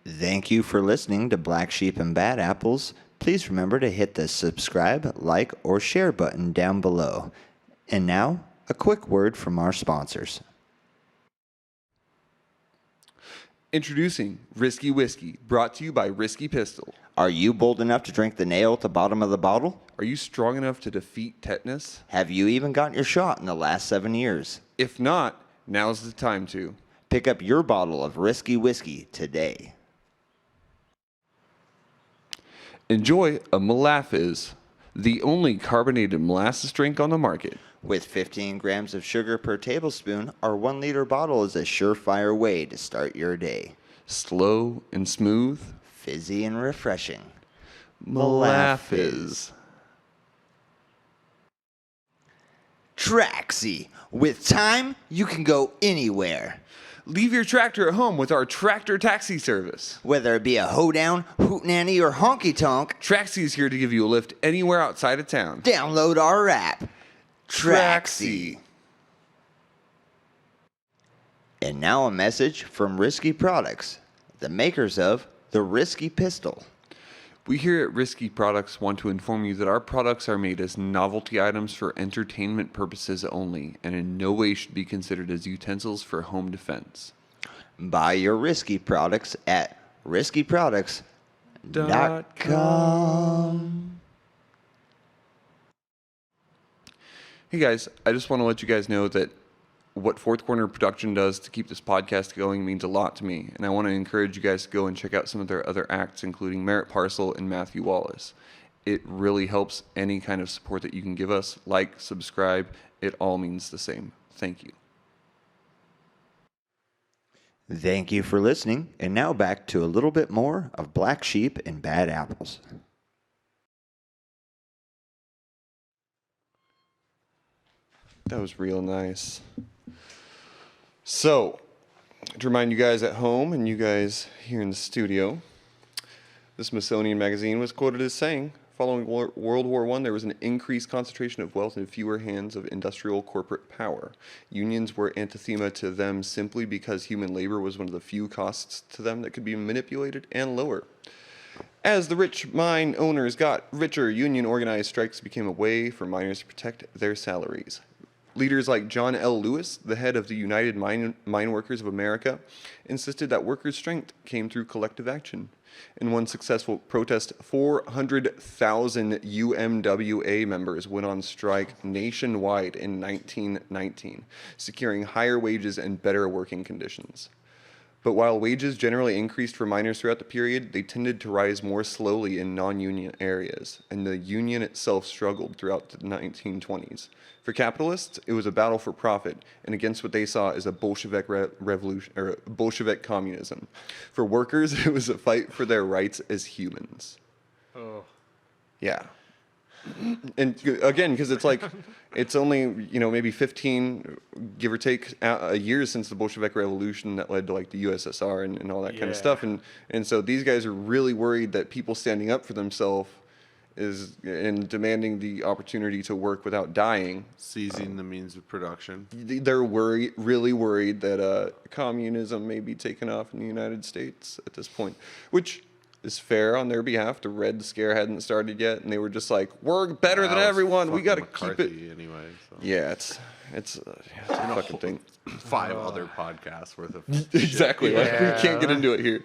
Speaker 4: Thank you for listening to Black Sheep and Bad Apples. Please remember to hit the subscribe, like, or share button down below. And now, a quick word from our sponsors.
Speaker 1: Introducing Risky Whiskey, brought to you by Risky Pistol.
Speaker 4: Are you bold enough to drink the nail at the bottom of the bottle?
Speaker 1: Are you strong enough to defeat tetanus?
Speaker 4: Have you even gotten your shot in the last 7 years?
Speaker 1: If not, now's the time to.
Speaker 4: Pick up your bottle of Risky Whiskey today.
Speaker 1: Enjoy a Malafizz, the only carbonated molasses drink on the market.
Speaker 4: With 15 grams of sugar per tablespoon, our 1 liter bottle is a surefire way to start your day.
Speaker 1: Slow and smooth.
Speaker 4: Fizzy and refreshing.
Speaker 1: Malafizz.
Speaker 4: Traxy. With time, you can go anywhere.
Speaker 1: Leave your tractor at home with our tractor taxi service.
Speaker 4: Whether it be a hoedown, hootenanny, or honky-tonk,
Speaker 1: Traxy is here to give you a lift anywhere outside of town.
Speaker 4: download our app. Traxy. And now a message from Risky Products, the makers of the Risky Pistol.
Speaker 1: We here at Risky Products want to inform you that our products are made as novelty items for entertainment purposes only, and in no way should be considered as utensils for home defense.
Speaker 4: Buy your Risky Products at riskyproducts.com.
Speaker 1: Hey guys, I just want to let you guys know that what Fourth Corner Production does to keep this podcast going means a lot to me, and I want to encourage you guys to go and check out some of their other acts, including Merritt Parcel and Matthew Wallace. It really helps any kind of support that you can give us. Like, subscribe, it all means the same. Thank you.
Speaker 4: Thank you for listening, and now back to a little bit more of Black Sheep and Bad Apples.
Speaker 1: That was real nice. So, to remind you guys at home and you guys here in the studio, the Smithsonian magazine was quoted as saying, following World War I, there was an increased concentration of wealth in fewer hands of industrial corporate power. Unions were anathema to them simply because human labor was one of the few costs to them that could be manipulated and lower. As the rich mine owners got richer, union-organized strikes became a way for miners to protect their salaries. Leaders like John L. Lewis, the head of the United Mine Workers of America, insisted that workers' strength came through collective action. In one successful protest, 400,000 UMWA members went on strike nationwide in 1919, securing higher wages and better working conditions. But while wages generally increased for miners throughout the period, they tended to rise more slowly in non-union areas, and the union itself struggled throughout the 1920s. For capitalists, it was a battle for profit and against what they saw as a Bolshevik revolution or Bolshevik communism. For workers, it was a fight for their rights as humans.
Speaker 3: Oh.
Speaker 1: Yeah. And again, because it's like, it's only, maybe 15, give or take, years since the Bolshevik Revolution that led to like the USSR and all that kind of stuff. And so these guys are really worried that people standing up for themselves and demanding the opportunity to work without dying.
Speaker 2: Seizing the means of production.
Speaker 1: They're really worried that communism may be taken off in the United States at this point, which is fair on their behalf. The Red Scare hadn't started yet, and they were just like, "We're better than everyone. We got to keep it."
Speaker 2: Anyway, so.
Speaker 1: Yeah, it's a fucking thing.
Speaker 2: 5 other podcasts worth of
Speaker 1: Exactly. Like, we can't get into it here.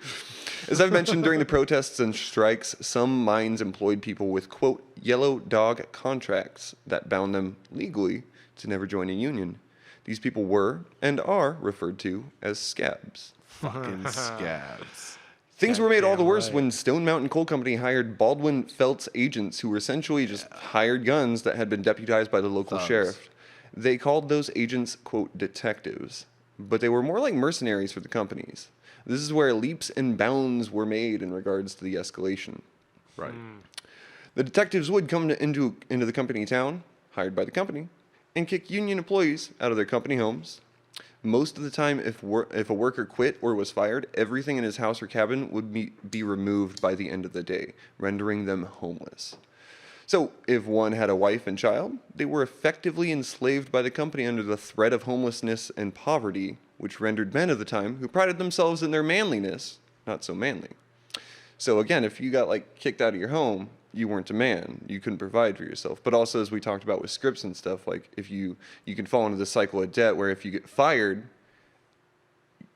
Speaker 1: As I've mentioned, during the protests and strikes, some mines employed people with, quote, yellow dog contracts that bound them legally to never join a union. These people were and are referred to as scabs.
Speaker 2: Fucking scabs.
Speaker 1: Things were made all the worse when Stone Mountain Coal Company hired Baldwin Felts agents who were essentially just hired guns that had been deputized by the local sheriff. They called those agents, quote, detectives, but they were more like mercenaries for the companies. This is where leaps and bounds were made in regards to the escalation.
Speaker 2: Right.
Speaker 1: The detectives would come into the company town, hired by the company, and kick union employees out of their company homes. Most of the time, if a worker quit or was fired, everything in his house or cabin would be removed by the end of the day, rendering them homeless. So, if one had a wife and child, they were effectively enslaved by the company under the threat of homelessness and poverty, which rendered men of the time, who prided themselves in their manliness, not so manly. So again, if you got kicked out of your home, you weren't a man. You couldn't provide for yourself. But also, as we talked about with scripts and stuff, if you can fall into the cycle of debt where if you get fired,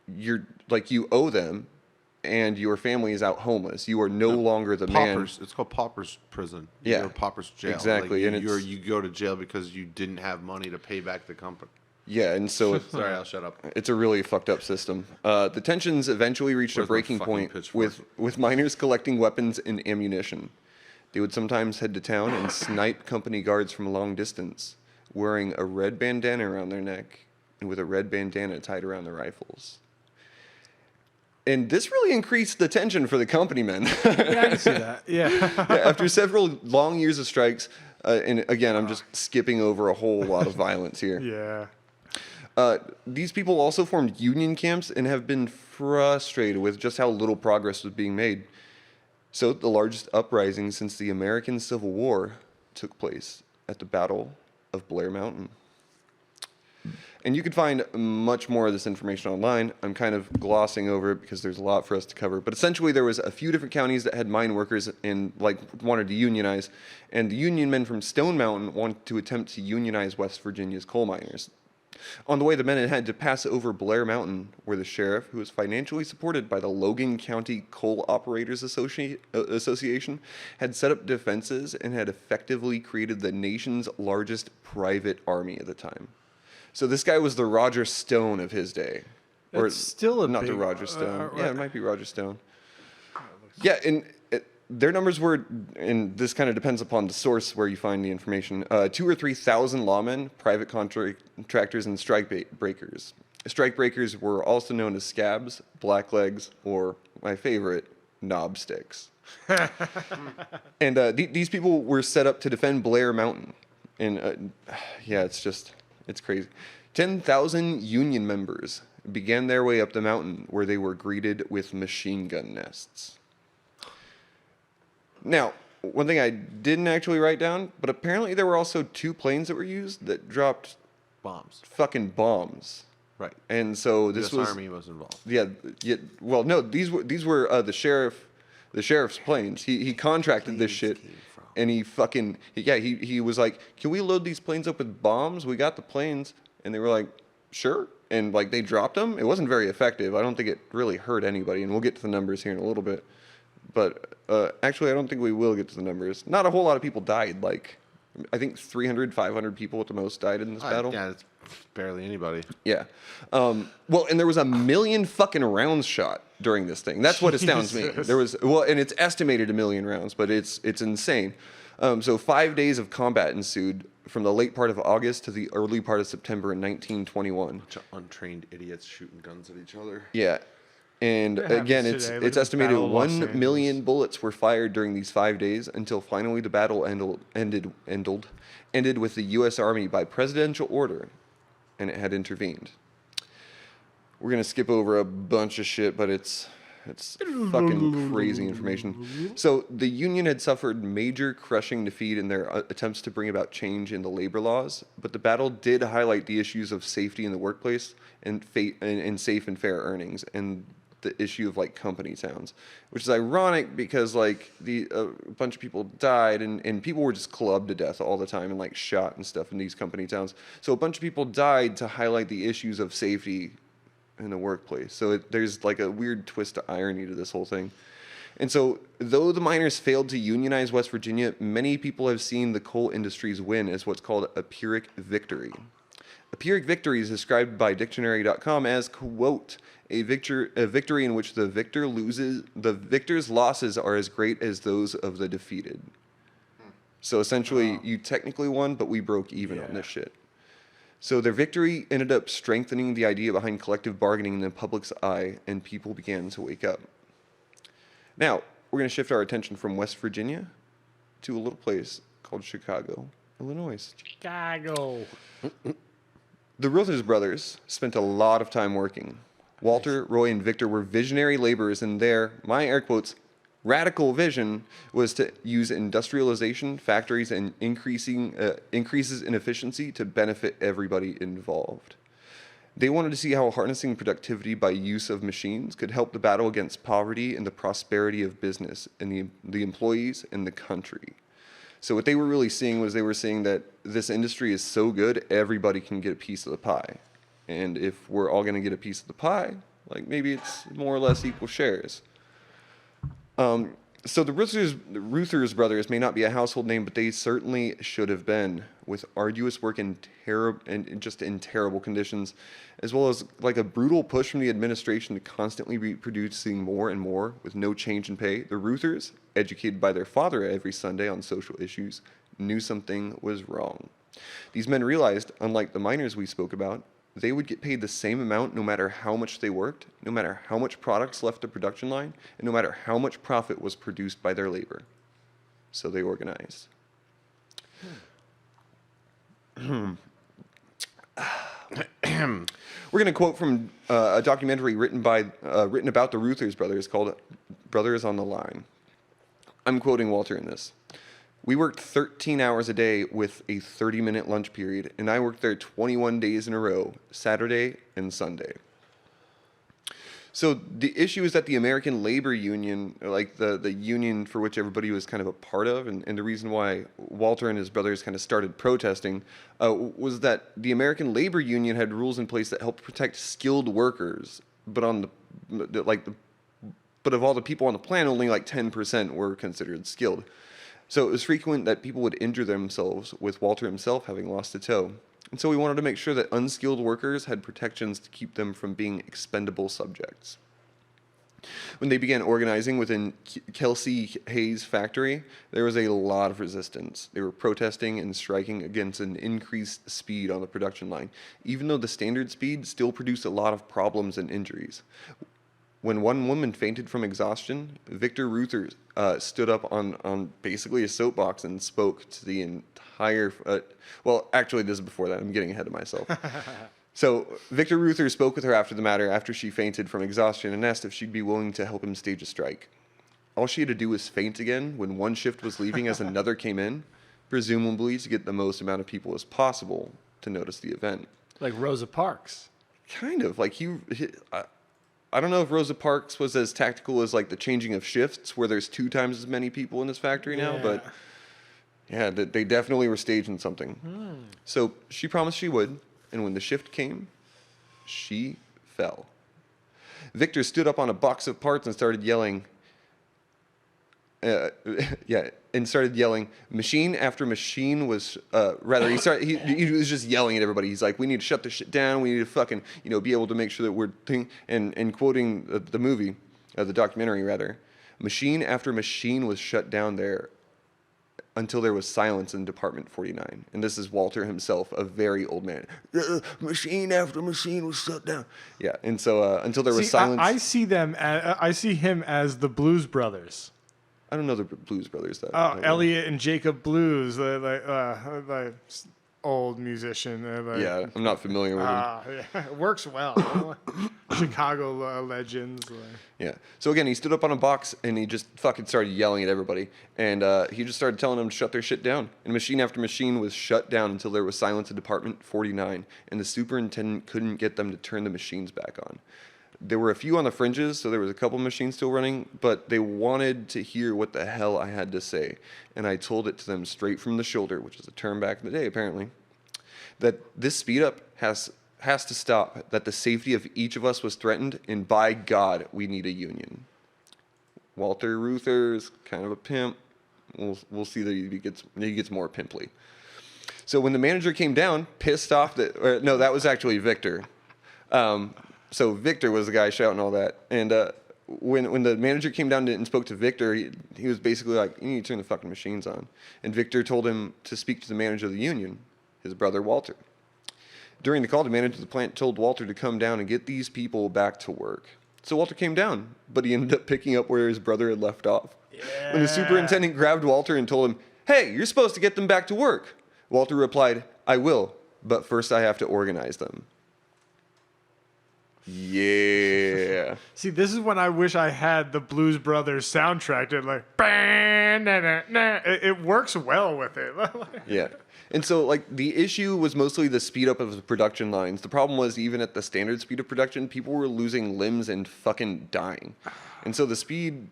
Speaker 1: you're you owe them, and your family is out homeless. You are no longer the man.
Speaker 2: It's called pauper's prison.
Speaker 1: Yeah,
Speaker 2: or pauper's jail.
Speaker 1: Exactly, and
Speaker 2: you go to jail because you didn't have money to pay back the company.
Speaker 1: Yeah, and so
Speaker 2: Sorry, I'll shut up.
Speaker 1: It's a really fucked up system. The tensions eventually reached a breaking point with miners collecting weapons and ammunition. They would sometimes head to town and snipe company guards from a long distance, wearing a red bandana around their neck and with a red bandana tied around their rifles. And this really increased the tension for the company men.
Speaker 3: Yeah, I can see that. Yeah.
Speaker 1: After several long years of strikes, and again, I'm just skipping over a whole lot of violence here.
Speaker 3: Yeah.
Speaker 1: These people also formed union camps and have been frustrated with just how little progress was being made. So the largest uprising since the American Civil War took place at the Battle of Blair Mountain. And you can find much more of this information online. I'm kind of glossing over it because there's a lot for us to cover. But essentially, there was a few different counties that had mine workers and wanted to unionize. And the union men from Stone Mountain wanted to attempt to unionize West Virginia's coal miners. On the way, the men had to pass over Blair Mountain, where the sheriff, who was financially supported by the Logan County Coal Operators Association, had set up defenses and had effectively created the nation's largest private army at the time. So this guy was the Roger Stone of his day. Or
Speaker 3: It's still a
Speaker 1: not
Speaker 3: big,
Speaker 1: the Roger Stone. Yeah, it might be Roger Stone. Yeah, and their numbers were, and this kind of depends upon the source where you find the information, 2,000 or 3,000 lawmen, private contractors, and strike breakers. Strike breakers were also known as scabs, blacklegs, or my favorite, knob sticks. And these people were set up to defend Blair Mountain. And yeah, it's crazy. 10,000 union members began their way up the mountain where they were greeted with machine gun nests. Now, one thing I didn't actually write down, but apparently there were also 2 planes that were used that dropped fucking bombs.
Speaker 2: Right.
Speaker 1: And so this
Speaker 2: U.S. Army was involved.
Speaker 1: Yeah. Well, no, these were the sheriff, the sheriff's planes. He contracted this shit, and he was like, can we load these planes up with bombs? We got the planes, and they were like, sure. And like they dropped them. It wasn't very effective. I don't think it really hurt anybody, and we'll get to the numbers here in a little bit. But actually, I don't think we will get to the numbers. Not a whole lot of people died. Like, I think 300, 500 people at the most died in this battle.
Speaker 2: Yeah, it's barely anybody.
Speaker 1: Yeah. Well, and there was 1 million fucking rounds shot during this thing. That's what astounds me. There was, well, and it's estimated 1 million rounds, but it's insane. So 5 days of combat ensued from the late part of August to the early part of September in 1921.
Speaker 2: Bunch of untrained idiots shooting guns at each other.
Speaker 1: Yeah. And again, it's estimated 1 million bullets were fired during these 5 days until finally the battle ended with the U.S. Army by presidential order, and it had intervened. We're gonna skip over a bunch of shit, but it's fucking crazy information. So the Union had suffered major crushing defeat in their attempts to bring about change in the labor laws, but the battle did highlight the issues of safety in the workplace and safe and fair earnings, and the issue of like company towns, which is ironic because like a bunch of people died and people were just clubbed to death all the time and like shot and stuff in these company towns. So a bunch of people died to highlight the issues of safety in the workplace. So there's like a weird twist of irony to this whole thing. And so though the miners failed to unionize West Virginia, many people have seen the coal industries win as what's called a Pyrrhic victory. A Pyrrhic victory is described by dictionary.com as, quote, a victory in which the victor's losses are as great as those of the defeated. So essentially, you technically won, but we broke even on this shit. So their victory ended up strengthening the idea behind collective bargaining in the public's eye, and people began to wake up. Now, we're going to shift our attention from West Virginia to a little place called Chicago, Illinois.
Speaker 3: Chicago.
Speaker 1: The Ruthers brothers spent a lot of time working. Walter, Roy, and Victor were visionary laborers, and their, my air quotes, radical vision was to use industrialization, factories, and increases in efficiency to benefit everybody involved. They wanted to see how harnessing productivity by use of machines could help the battle against poverty and the prosperity of business and the employees and the country. So what they were really seeing was they were seeing that this industry is so good, everybody can get a piece of the pie. And if we're all going to get a piece of the pie, like maybe it's more or less equal shares. So the Ruthers brothers may not be a household name, but they certainly should have been, with arduous work in terrible conditions, as well as like a brutal push from the administration to constantly be producing more and more with no change in pay. The Ruthers, educated by their father every Sunday on social issues, knew something was wrong. These men realized, unlike the miners we spoke about, they would get paid the same amount no matter how much they worked, no matter how much products left the production line, and no matter how much profit was produced by their labor. So they organized. We're going to quote from a documentary written about the Ruthers brothers called Brothers on the Line. I'm quoting Walter in this. We worked 13 hours a day with a 30-minute lunch period, and I worked there 21 days in a row, Saturday and Sunday. So the issue is that the American Labor Union, like the union for which everybody was kind of a part of, and the reason why Walter and his brothers kind of started protesting, was that the American Labor Union had rules in place that helped protect skilled workers, but but of all the people on the plant, only like 10% were considered skilled. So it was frequent that people would injure themselves, with Walter himself having lost a toe. And so we wanted to make sure that unskilled workers had protections to keep them from being expendable subjects. When they began organizing within Kelsey Hayes' factory, there was a lot of resistance. They were protesting and striking against an increased speed on the production line, even though the standard speed still produced a lot of problems and injuries. When one woman fainted from exhaustion, Victor Ruther stood up on basically a soapbox and spoke to the entire... well, actually, this is before that. I'm getting ahead of myself. So Victor Ruther spoke with her after the matter after she fainted from exhaustion and asked if she'd be willing to help him stage a strike. All she had to do was faint again when one shift was leaving as another came in, presumably to get the most amount of people as possible to notice the event.
Speaker 3: Like Rosa Parks.
Speaker 1: Kind of. Like I don't know if Rosa Parks was as tactical as like the changing of shifts, where there's 2 times as many people in this factory now, but yeah, they definitely were staging something. So she promised she would, and when the shift came, she fell. Victor stood up on a box of parts and started yelling. Machine after machine was he was just yelling at everybody. He's like, we need to shut this shit down. We need to fucking be able to make sure that we're and quoting the movie, the documentary rather, machine after machine was shut down there until there was silence in Department 49. And this is Walter himself, a very old man. Machine after machine was shut down. Yeah, and so until there was silence.
Speaker 3: I see him as the Blues Brothers.
Speaker 1: I don't know the Blues Brothers though.
Speaker 3: Oh, Elliot and Jacob Blues, the old musician.
Speaker 1: Yeah, I'm not familiar with him.
Speaker 3: Yeah, it works well. Chicago legends.
Speaker 1: Yeah. So again, he stood up on a box and he just fucking started yelling at everybody, and he just started telling them to shut their shit down. And machine after machine was shut down until there was silence in Department 49, and the superintendent couldn't get them to turn the machines back on. There were a few on the fringes, so there was a couple machines still running, but they wanted to hear what the hell I had to say. And I told it to them straight from the shoulder, which is a term back in the day, apparently, that this speed up has to stop, that the safety of each of us was threatened, and by God, we need a union. Walter Reuther's kind of a pimp. We'll see that he gets more pimply. So when the manager came down, pissed off that was actually Victor. So Victor was the guy shouting all that. And when the manager came down and spoke to Victor, he was basically like, you need to turn the fucking machines on. And Victor told him to speak to the manager of the union, his brother Walter. During the call, the manager of the plant told Walter to come down and get these people back to work. So Walter came down, but he ended up picking up where his brother had left off. Yeah. When the superintendent grabbed Walter and told him, hey, you're supposed to get them back to work, Walter replied, I will, but first I have to organize them. Yeah.
Speaker 3: See, this is when I wish I had the Blues Brothers soundtrack. It works well with it.
Speaker 1: Yeah. And so, the issue was mostly the speed up of the production lines. The problem was, even at the standard speed of production, people were losing limbs and fucking dying. And so the speed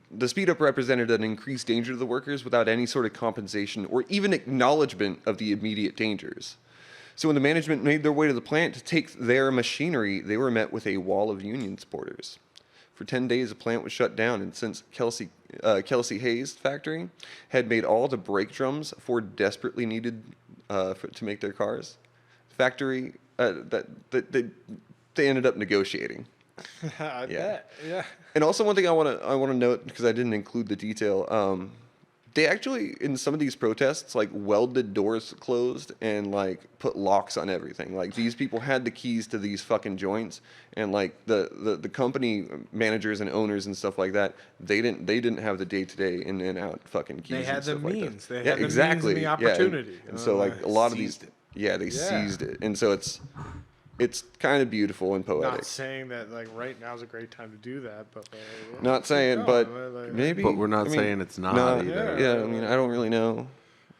Speaker 1: up represented an increased danger to the workers without any sort of compensation or even acknowledgement of the immediate dangers. So when the management made their way to the plant to take their machinery, they were met with a wall of union supporters. For 10 days, the plant was shut down, and since Kelsey Hayes' factory had made all the brake drums Ford desperately needed to make their cars, the factory they ended up negotiating.
Speaker 3: I bet. Yeah.
Speaker 1: And also one thing I want to note, because I didn't include the detail. They actually, in some of these protests, welded doors closed and put locks on everything. These people had the keys to these fucking joints, and the company managers and owners and stuff like that, they didn't have the day-to-day in and out fucking keys.
Speaker 3: They had
Speaker 1: and stuff
Speaker 3: the means.
Speaker 1: Like that.
Speaker 3: They had the means and the opportunity.
Speaker 1: And so a lot of these, they seized it, and so it's kind of beautiful and poetic.
Speaker 3: Not saying that right now is a great time to do that, but
Speaker 1: not saying, but maybe.
Speaker 2: But we're not saying it's not either.
Speaker 1: Yeah, I mean, I don't really know.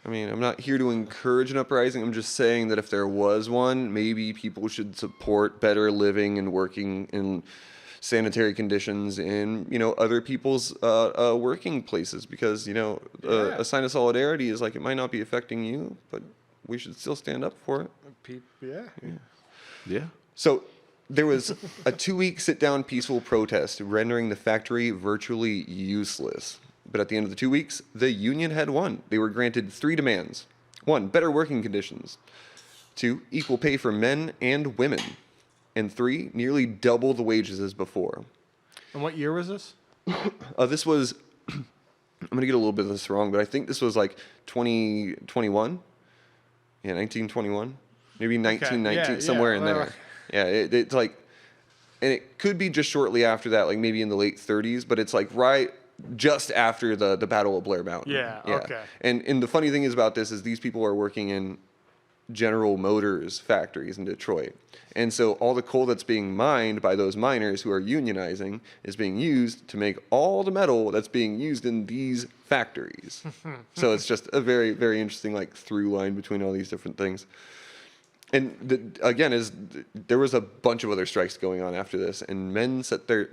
Speaker 1: I mean, I'm not here to encourage an uprising. I'm just saying that if there was one, maybe people should support better living and working in sanitary conditions in other people's working places, because a sign of solidarity is it might not be affecting you, but we should still stand up for it.
Speaker 2: Yeah.
Speaker 1: So there was a 2-week sit-down peaceful protest, rendering the factory virtually useless. But at the end of the 2 weeks, the union had won. They were granted 3 demands. 1, better working conditions. 2, equal pay for men and women. And 3, nearly double the wages as before.
Speaker 3: And what year was this?
Speaker 1: This was, I'm going to get a little bit of this wrong, but I think this was 2021. Yeah, 1921. Maybe 1919, somewhere in there. Yeah, it's and it could be just shortly after that, maybe in the late 30s, but it's right just after the Battle of Blair Mountain.
Speaker 3: Yeah, okay.
Speaker 1: And the funny thing is about this is these people are working in General Motors factories in Detroit. And so all the coal that's being mined by those miners who are unionizing is being used to make all the metal that's being used in these factories. So it's just a very, very interesting through line between all these different things. And again, there was a bunch of other strikes going on after this, and men set the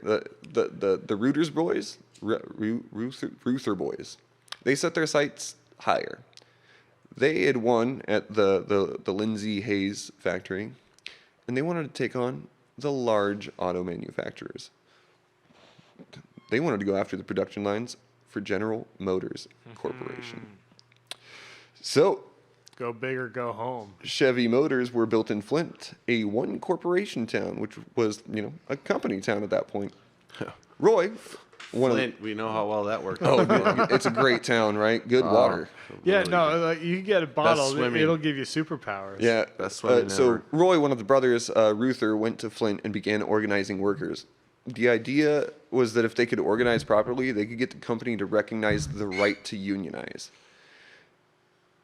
Speaker 1: Reuters boys, Ruther boys, they set their sights higher. They had won at the Lindsay Hayes factory, and they wanted to take on the large auto manufacturers. They wanted to go after the production lines for General Motors Corporation. So,
Speaker 3: go big or go home.
Speaker 1: Chevy Motors were built in Flint, a one corporation town, which was, a company town at that point. Roy,
Speaker 2: Flint, we know how well that worked.
Speaker 1: It's a great town, right? Good water.
Speaker 3: Yeah,
Speaker 2: Really
Speaker 3: no, like, you get a bottle,
Speaker 2: swimming.
Speaker 3: it'll give you superpowers.
Speaker 1: Yeah.
Speaker 2: Best swimming
Speaker 1: So
Speaker 2: ever.
Speaker 1: Roy, one of the brothers, Ruther, went to Flint and began organizing workers. The idea was that if they could organize properly, they could get the company to recognize the right to unionize.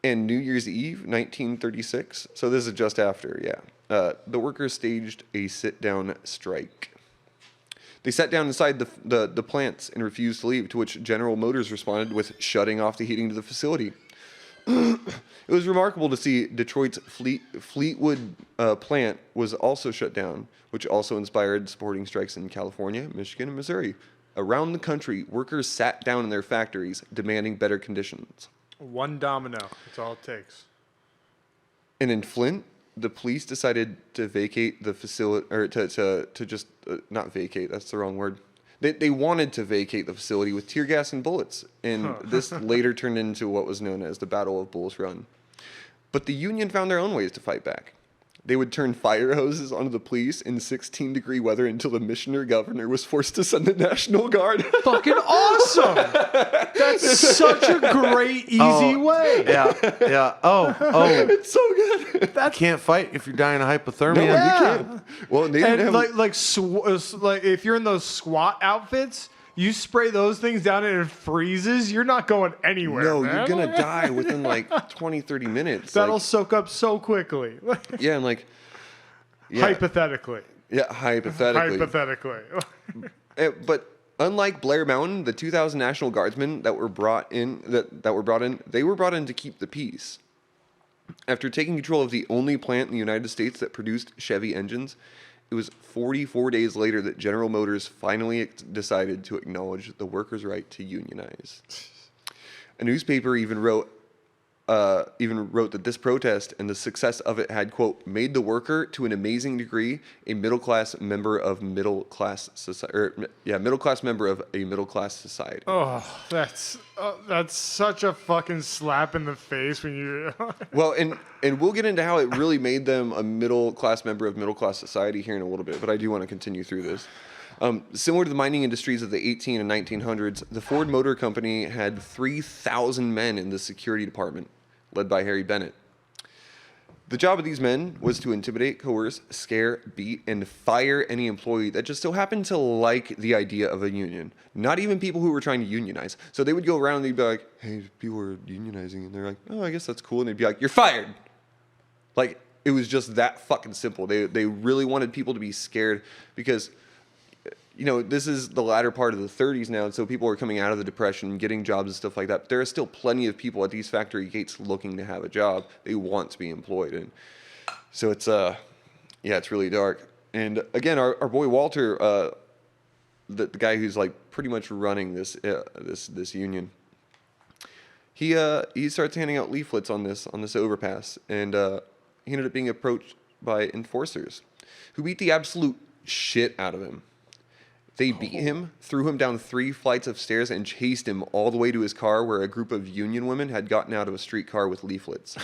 Speaker 1: And New Year's Eve, 1936, so this is just after, the workers staged a sit-down strike. They sat down inside the plants and refused to leave, to which General Motors responded with shutting off the heating to the facility. It was remarkable to see Detroit's Fleetwood plant was also shut down, which also inspired supporting strikes in California, Michigan, and Missouri. Around the country, workers sat down in their factories, demanding better conditions.
Speaker 3: One domino. That's all it takes.
Speaker 1: And in Flint, the police decided to vacate the facility, or to just not vacate. That's the wrong word. They wanted to vacate the facility with tear gas and bullets, and this later turned into what was known as the Battle of Bull's Run. But the Union found their own ways to fight back. They would turn fire hoses onto the police in 16-degree weather until the Missioner governor was forced to send the National Guard.
Speaker 3: Fucking awesome! That's such a great, easy way.
Speaker 2: Yeah. Oh.
Speaker 1: It's so good.
Speaker 2: That can't fight if you're dying of hypothermia.
Speaker 1: No,
Speaker 3: Yeah.
Speaker 1: you can't. Well, they didn't
Speaker 3: And
Speaker 1: have...
Speaker 3: like if you're in those SWAT outfits, you spray those things down and it freezes, you're not going anywhere,
Speaker 1: No,
Speaker 3: man.
Speaker 1: you're going to die within like 20, 30 minutes.
Speaker 3: That'll soak up so quickly.
Speaker 1: Yeah, and like... Yeah,
Speaker 3: Hypothetically.
Speaker 1: yeah, hypothetically.
Speaker 3: Hypothetically.
Speaker 1: But unlike Blair Mountain, the 2,000 National Guardsmen that were brought in, they were brought in to keep the peace. After taking control of the only plant in the United States that produced Chevy engines, it was 44 days later that General Motors finally decided to acknowledge the workers' right to unionize. A newspaper even wrote that this protest and the success of it had, quote, made the worker to an amazing degree a middle-class member of middle-class society. Middle-class member of a middle-class society.
Speaker 3: Oh, that's such a fucking slap in the face when you...
Speaker 1: Well, and we'll get into how it really made them a middle-class member of middle-class society here in a little bit, but I do want to continue through this. Similar to the mining industries of the 18 and 1900s, the Ford Motor Company had 3,000 men in the security department, led by Harry Bennett. The job of these men was to intimidate, coerce, scare, beat, and fire any employee that just so happened to like the idea of a union. Not even people who were trying to unionize. So they would go around and they'd be like, hey, people are unionizing. And they're like, oh, I guess that's cool. And they'd be like, you're fired. Like, it was just that fucking simple. They really wanted people to be scared because... this is the latter part of the 30s now, and so people are coming out of the Depression, getting jobs and stuff like that. But there are still plenty of people at these factory gates looking to have a job. They want to be employed, and so it's it's really dark. And again, our boy Walter, the guy who's like pretty much running this union, he starts handing out leaflets on this overpass, and he ended up being approached by enforcers, who beat the absolute shit out of him. They beat him, threw him down 3 flights of stairs, and chased him all the way to his car where a group of Union women had gotten out of a streetcar with leaflets.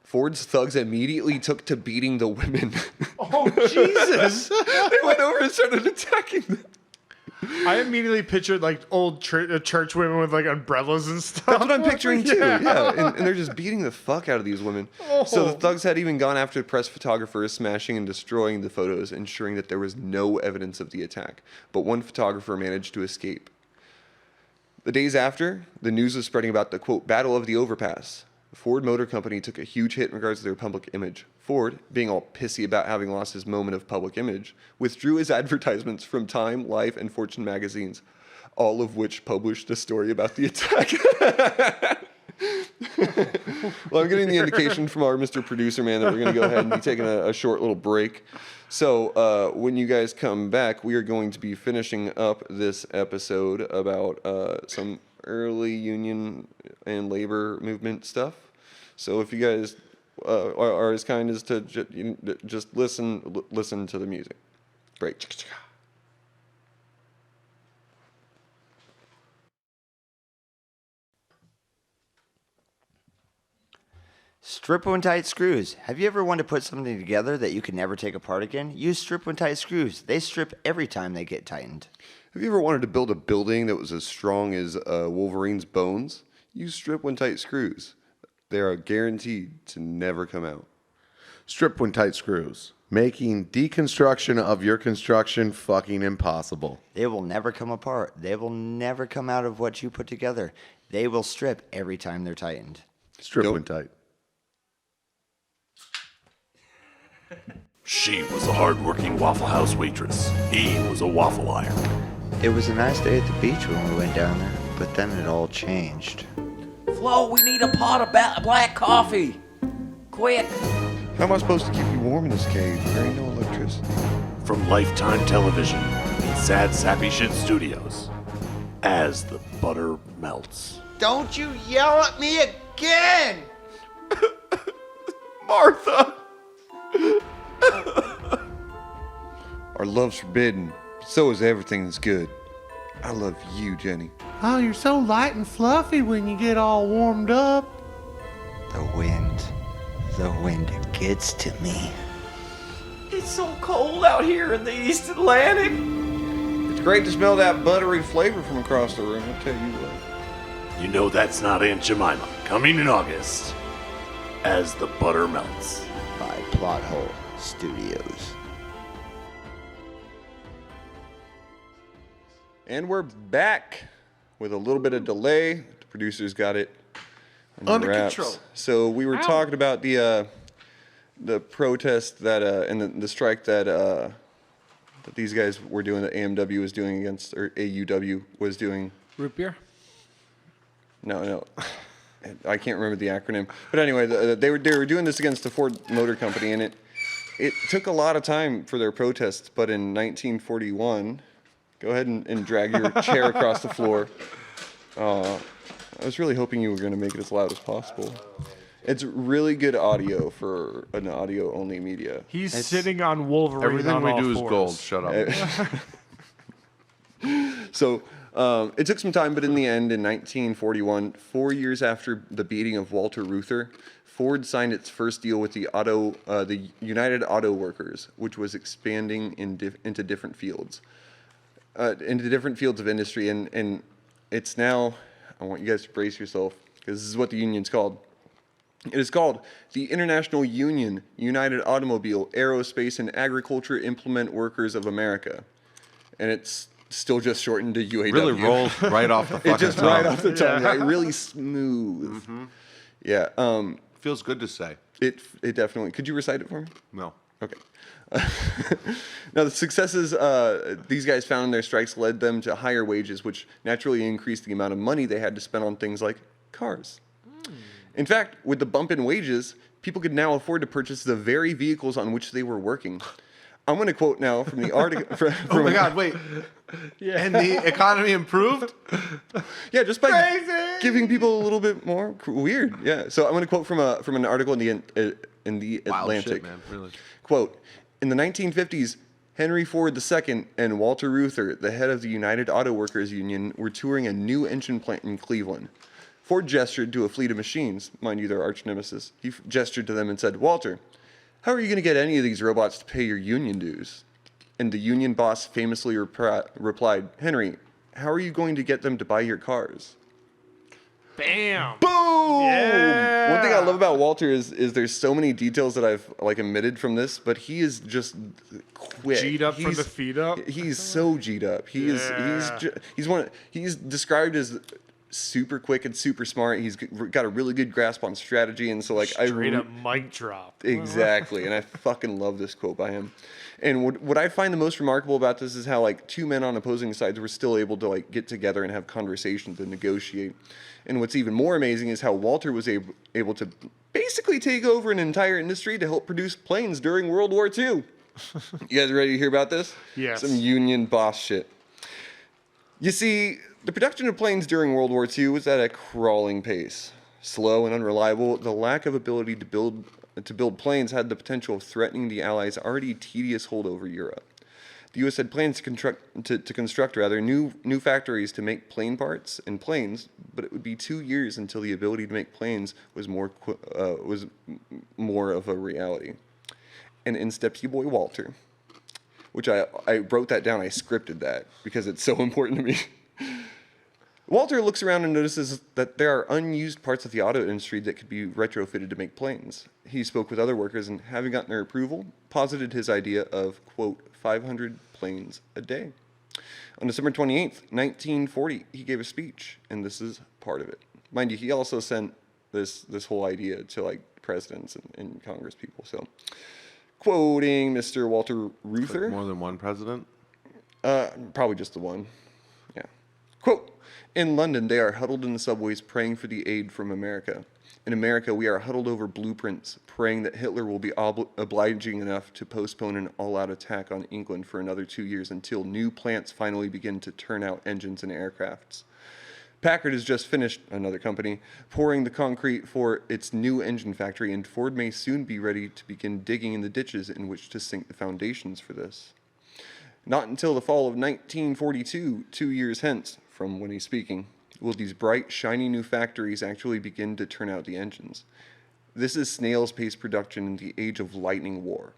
Speaker 1: Ford's thugs immediately took to beating the women.
Speaker 3: Oh, Jesus!
Speaker 1: They went over and started attacking them.
Speaker 3: I immediately pictured like old church women with like umbrellas and stuff.
Speaker 1: That's what I'm picturing too. Yeah. And they're just beating the fuck out of these women. So the thugs had even gone after press photographers, smashing and destroying the photos, ensuring that there was no evidence of the attack. But one photographer managed to escape. The days after, the news was spreading about the, quote, Battle of the Overpass. The Ford Motor Company took a huge hit in regards to their public image. Ford, being all pissy about having lost his moment of public image, withdrew his advertisements from Time, Life, and Fortune magazines, all of which published a story about the attack. Well, I'm getting the indication from our Mr. Producer Man that we're going to go ahead and be taking a short little break. So when you guys come back, we are going to be finishing up this episode about some early union and labor movement stuff. So if you guys are as kind as to just listen to the music. Break.
Speaker 4: Strip-one-tight screws. Have you ever wanted to put something together that you can never take apart again? Use strip-one-tight screws. They strip every time they get tightened.
Speaker 1: Have you ever wanted to build a building that was as strong as Wolverine's bones? Use strip-one-tight screws. They are guaranteed to never come out.
Speaker 2: Strip-one-tight screws. Making deconstruction of your construction fucking impossible.
Speaker 4: They will never come apart. They will never come out of what you put together. They will strip every time they're tightened.
Speaker 2: Strip-one-tight.
Speaker 5: She was a hard-working Waffle House waitress. He was a waffle iron.
Speaker 4: It was a nice day at the beach when we went down there, but then it all changed.
Speaker 6: Flo, we need a pot of black coffee. Quick.
Speaker 1: How am I supposed to keep you warm in this cave? There ain't no electricity.
Speaker 5: From Lifetime Television and Sad Sappy Shit Studios. As the butter melts.
Speaker 4: Don't you yell at me again!
Speaker 1: Martha! Our love's forbidden, but so is everything that's good. I love you, Jenny.
Speaker 2: Oh, you're so light and fluffy when you get all warmed up.
Speaker 4: The wind gets to me.
Speaker 6: It's so cold out here in the East Atlantic.
Speaker 1: It's great to smell that buttery flavor from across the room, I'll tell you what.
Speaker 5: You know that's not Aunt Jemima. Coming in August. As the butter melts.
Speaker 4: By Plothole Studios.
Speaker 1: And we're back with a little bit of delay. The producers got it
Speaker 2: Under
Speaker 1: wraps.
Speaker 2: control.
Speaker 1: So we were talking about the protest that and the strike that these guys were doing, that AMW was doing against, or AUW was doing.
Speaker 3: Root beer?
Speaker 1: No. I can't remember the acronym. But anyway, they were doing this against the Ford Motor Company, and it took a lot of time for their protests. But in 1941, go ahead and drag your chair across the floor. I was really hoping you were going to make it as loud as possible. It's really good audio for an audio-only media.
Speaker 3: He's sitting on Wolverine.
Speaker 2: Everything
Speaker 3: on
Speaker 2: we
Speaker 3: all
Speaker 2: do is
Speaker 3: fours.
Speaker 2: gold. Shut up.
Speaker 1: So it took some time, but in the end, in 1941, 4 years after the beating of Walter Reuther, Ford signed its first deal with the United Auto Workers, which was expanding into different fields, of industry, and it's now. I want you guys to brace yourself, because this is what the union's called. It is called the International Union United Automobile, Aerospace, and Agriculture Implement Workers of America, and it's still just shortened to UAW.
Speaker 2: Really rolls right off the fucking
Speaker 1: It just
Speaker 2: tongue.
Speaker 1: right off the tongue, right? Really smooth.
Speaker 2: Mm-hmm.
Speaker 1: Yeah.
Speaker 2: Feels good to say.
Speaker 1: It definitely. Could you recite it for me?
Speaker 2: No.
Speaker 1: Okay. Now, the successes these guys found in their strikes led them to higher wages, which naturally increased the amount of money they had to spend on things like cars. In fact, with the bump in wages, people could now afford to purchase the very vehicles on which they were working. I'm going to quote now from the article.
Speaker 2: Oh my God! Wait. Yeah. And the economy improved.
Speaker 1: Yeah, just by giving people a little bit more. Weird. Yeah. So I'm going to quote from an article in the
Speaker 2: Wild
Speaker 1: Atlantic.
Speaker 2: shit, man. Really.
Speaker 1: Quote, in the 1950s, Henry Ford II and Walter Reuther, the head of the United Auto Workers Union, were touring a new engine plant in Cleveland. Ford gestured to a fleet of machines, mind you, their arch nemesis. He gestured to them and said, "Walter, how are you going to get any of these robots to pay your union dues?" And the union boss famously replied, "Henry, how are you going to get them to buy your cars?"
Speaker 3: Bam!
Speaker 1: Boom!
Speaker 3: Yeah!
Speaker 1: One thing I love about Walter is there's so many details that I've omitted from this, but he is just quick.
Speaker 3: G'd up from the feet up.
Speaker 1: He's so G'd up. He's described as super quick and super smart. He's got a really good grasp on strategy, and so like
Speaker 3: Straight up mic drop.
Speaker 1: Exactly, and I fucking love this quote by him. And what I find the most remarkable about this is how like two men on opposing sides were still able to like get together and have conversations and negotiate. And what's even more amazing is how Walter was able to basically take over an entire industry to help produce planes during World War II. You guys ready to hear about this?
Speaker 3: Yes.
Speaker 1: Some Union boss shit. You see, the production of planes during World War II was at a crawling pace. Slow and unreliable, the lack of ability to build planes had the potential of threatening the Allies' already tedious hold over Europe. The U.S. had plans to construct new factories to make plane parts and planes, but it would be 2 years until the ability to make planes was more of a reality. And in steps your boy Walter, which I wrote that down. I scripted that because it's so important to me. Walter looks around and notices that there are unused parts of the auto industry that could be retrofitted to make planes. He spoke with other workers and, having gotten their approval, posited his idea of, quote, 500 planes a day. On December 28th, 1940, he gave a speech, and this is part of it. Mind you, he also sent this whole idea to, like, presidents and Congress people. So, quoting Mr. Walter Reuther.
Speaker 2: Like more than one president?
Speaker 1: Probably just the one. Yeah. Quote, in London, they are huddled in the subways praying for the aid from America. In America, we are huddled over blueprints, praying that Hitler will be obliging enough to postpone an all-out attack on England for another 2 years until new plants finally begin to turn out engines and aircrafts. Packard has just finished, another company, pouring the concrete for its new engine factory, and Ford may soon be ready to begin digging in the ditches in which to sink the foundations for this. Not until the fall of 1942, 2 years hence, from when he's speaking, will these bright, shiny new factories actually begin to turn out the engines. This is snail's pace production in the age of lightning war.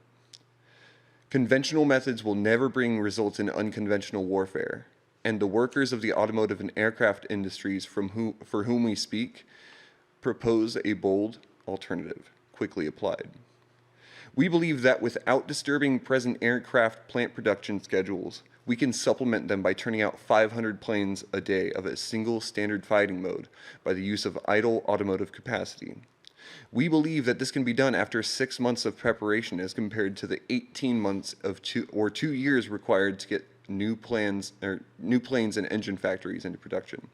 Speaker 1: Conventional methods will never bring results in unconventional warfare, and the workers of the automotive and aircraft industries for whom we speak propose a bold alternative, quickly applied. We believe that without disturbing present aircraft plant production schedules, we can supplement them by turning out 500 planes a day of a single standard fighting mode by the use of idle automotive capacity. We believe that this can be done after 6 months of preparation as compared to the 18 months of 2 years required to get new planes and engine factories into production.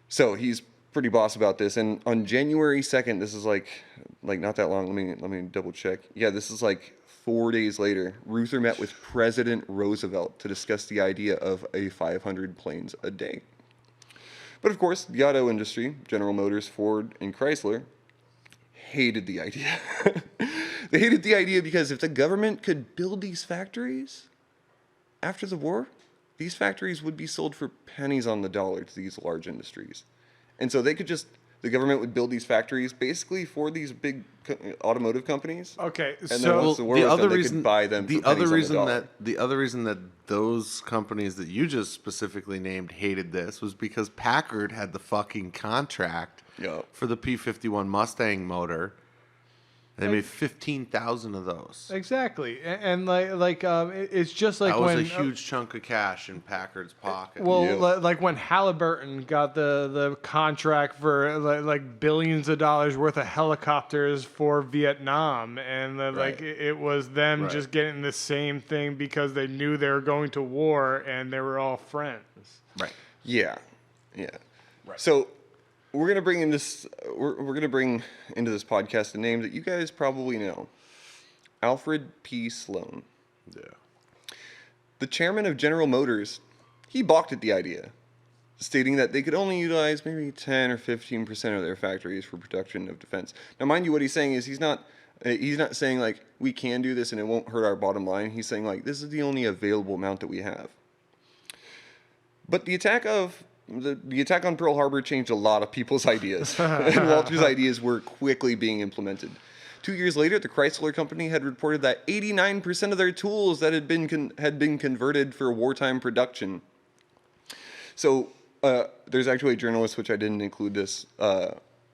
Speaker 1: So he's pretty boss about this, and on January 2nd, this is like not that long. Let me double check. Yeah, this is like 4 days later. Reuther met with President Roosevelt to discuss the idea of a 500 planes a day. But of course, the auto industry, General Motors, Ford, and Chrysler, hated the idea. They hated the idea because if the government could build these factories after the war, these factories would be sold for pennies on the dollar to these large industries. And so the government would build these factories basically for these big automotive companies.
Speaker 3: Okay,
Speaker 1: and
Speaker 3: so
Speaker 1: then once the war was done, they could buy them for pennies on the dollar.
Speaker 2: The other reason that those companies that you just specifically named hated this was because Packard had the fucking contract for the P-51 Mustang motor. They made 15,000 of those.
Speaker 3: Exactly, and it's just like
Speaker 2: that was
Speaker 3: when
Speaker 2: a huge chunk of cash in Packard's pocket.
Speaker 3: Well, like when Halliburton got the contract for like billions of dollars worth of helicopters for Vietnam, and it was them just getting the same thing because they knew they were going to war and they were all friends.
Speaker 2: Right.
Speaker 1: Yeah. Right. So we're gonna bring into this podcast a name that you guys probably know, Alfred P. Sloan.
Speaker 2: Yeah.
Speaker 1: The chairman of General Motors, he balked at the idea, stating that they could only utilize maybe 10 or 15% of their factories for production of defense. Now, mind you, what he's saying is he's not saying like we can do this and it won't hurt our bottom line. He's saying like this is the only available amount that we have. But the attack on Pearl Harbor changed a lot of people's ideas, and Walter's ideas were quickly being implemented. 2 years later, the Chrysler Company had reported that 89% of their tools that had been converted for wartime production. So there's actually a journalist, which I didn't include this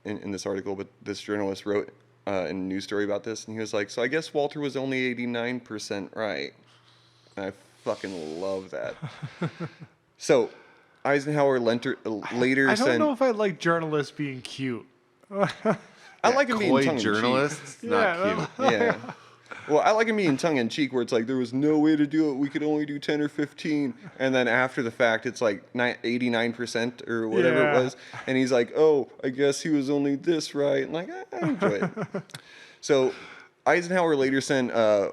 Speaker 1: in this article, but this journalist wrote in a news story about this, and he was like, so I guess Walter was only 89% right. And I fucking love that. So Eisenhower later
Speaker 3: I don't
Speaker 1: sent.
Speaker 3: know if I like journalists being cute.
Speaker 1: I like him being
Speaker 2: Coy
Speaker 1: tongue in cheek.
Speaker 2: journalists, not cute.
Speaker 1: Yeah. Well, I like him being tongue in cheek, where it's like there was no way to do it. We could only do 10 or 15, and then after the fact, it's like 89% or whatever
Speaker 3: Yeah.
Speaker 1: it was, and he's like, "Oh, I guess he was only this right." And like, I enjoy it. So, Eisenhower later sent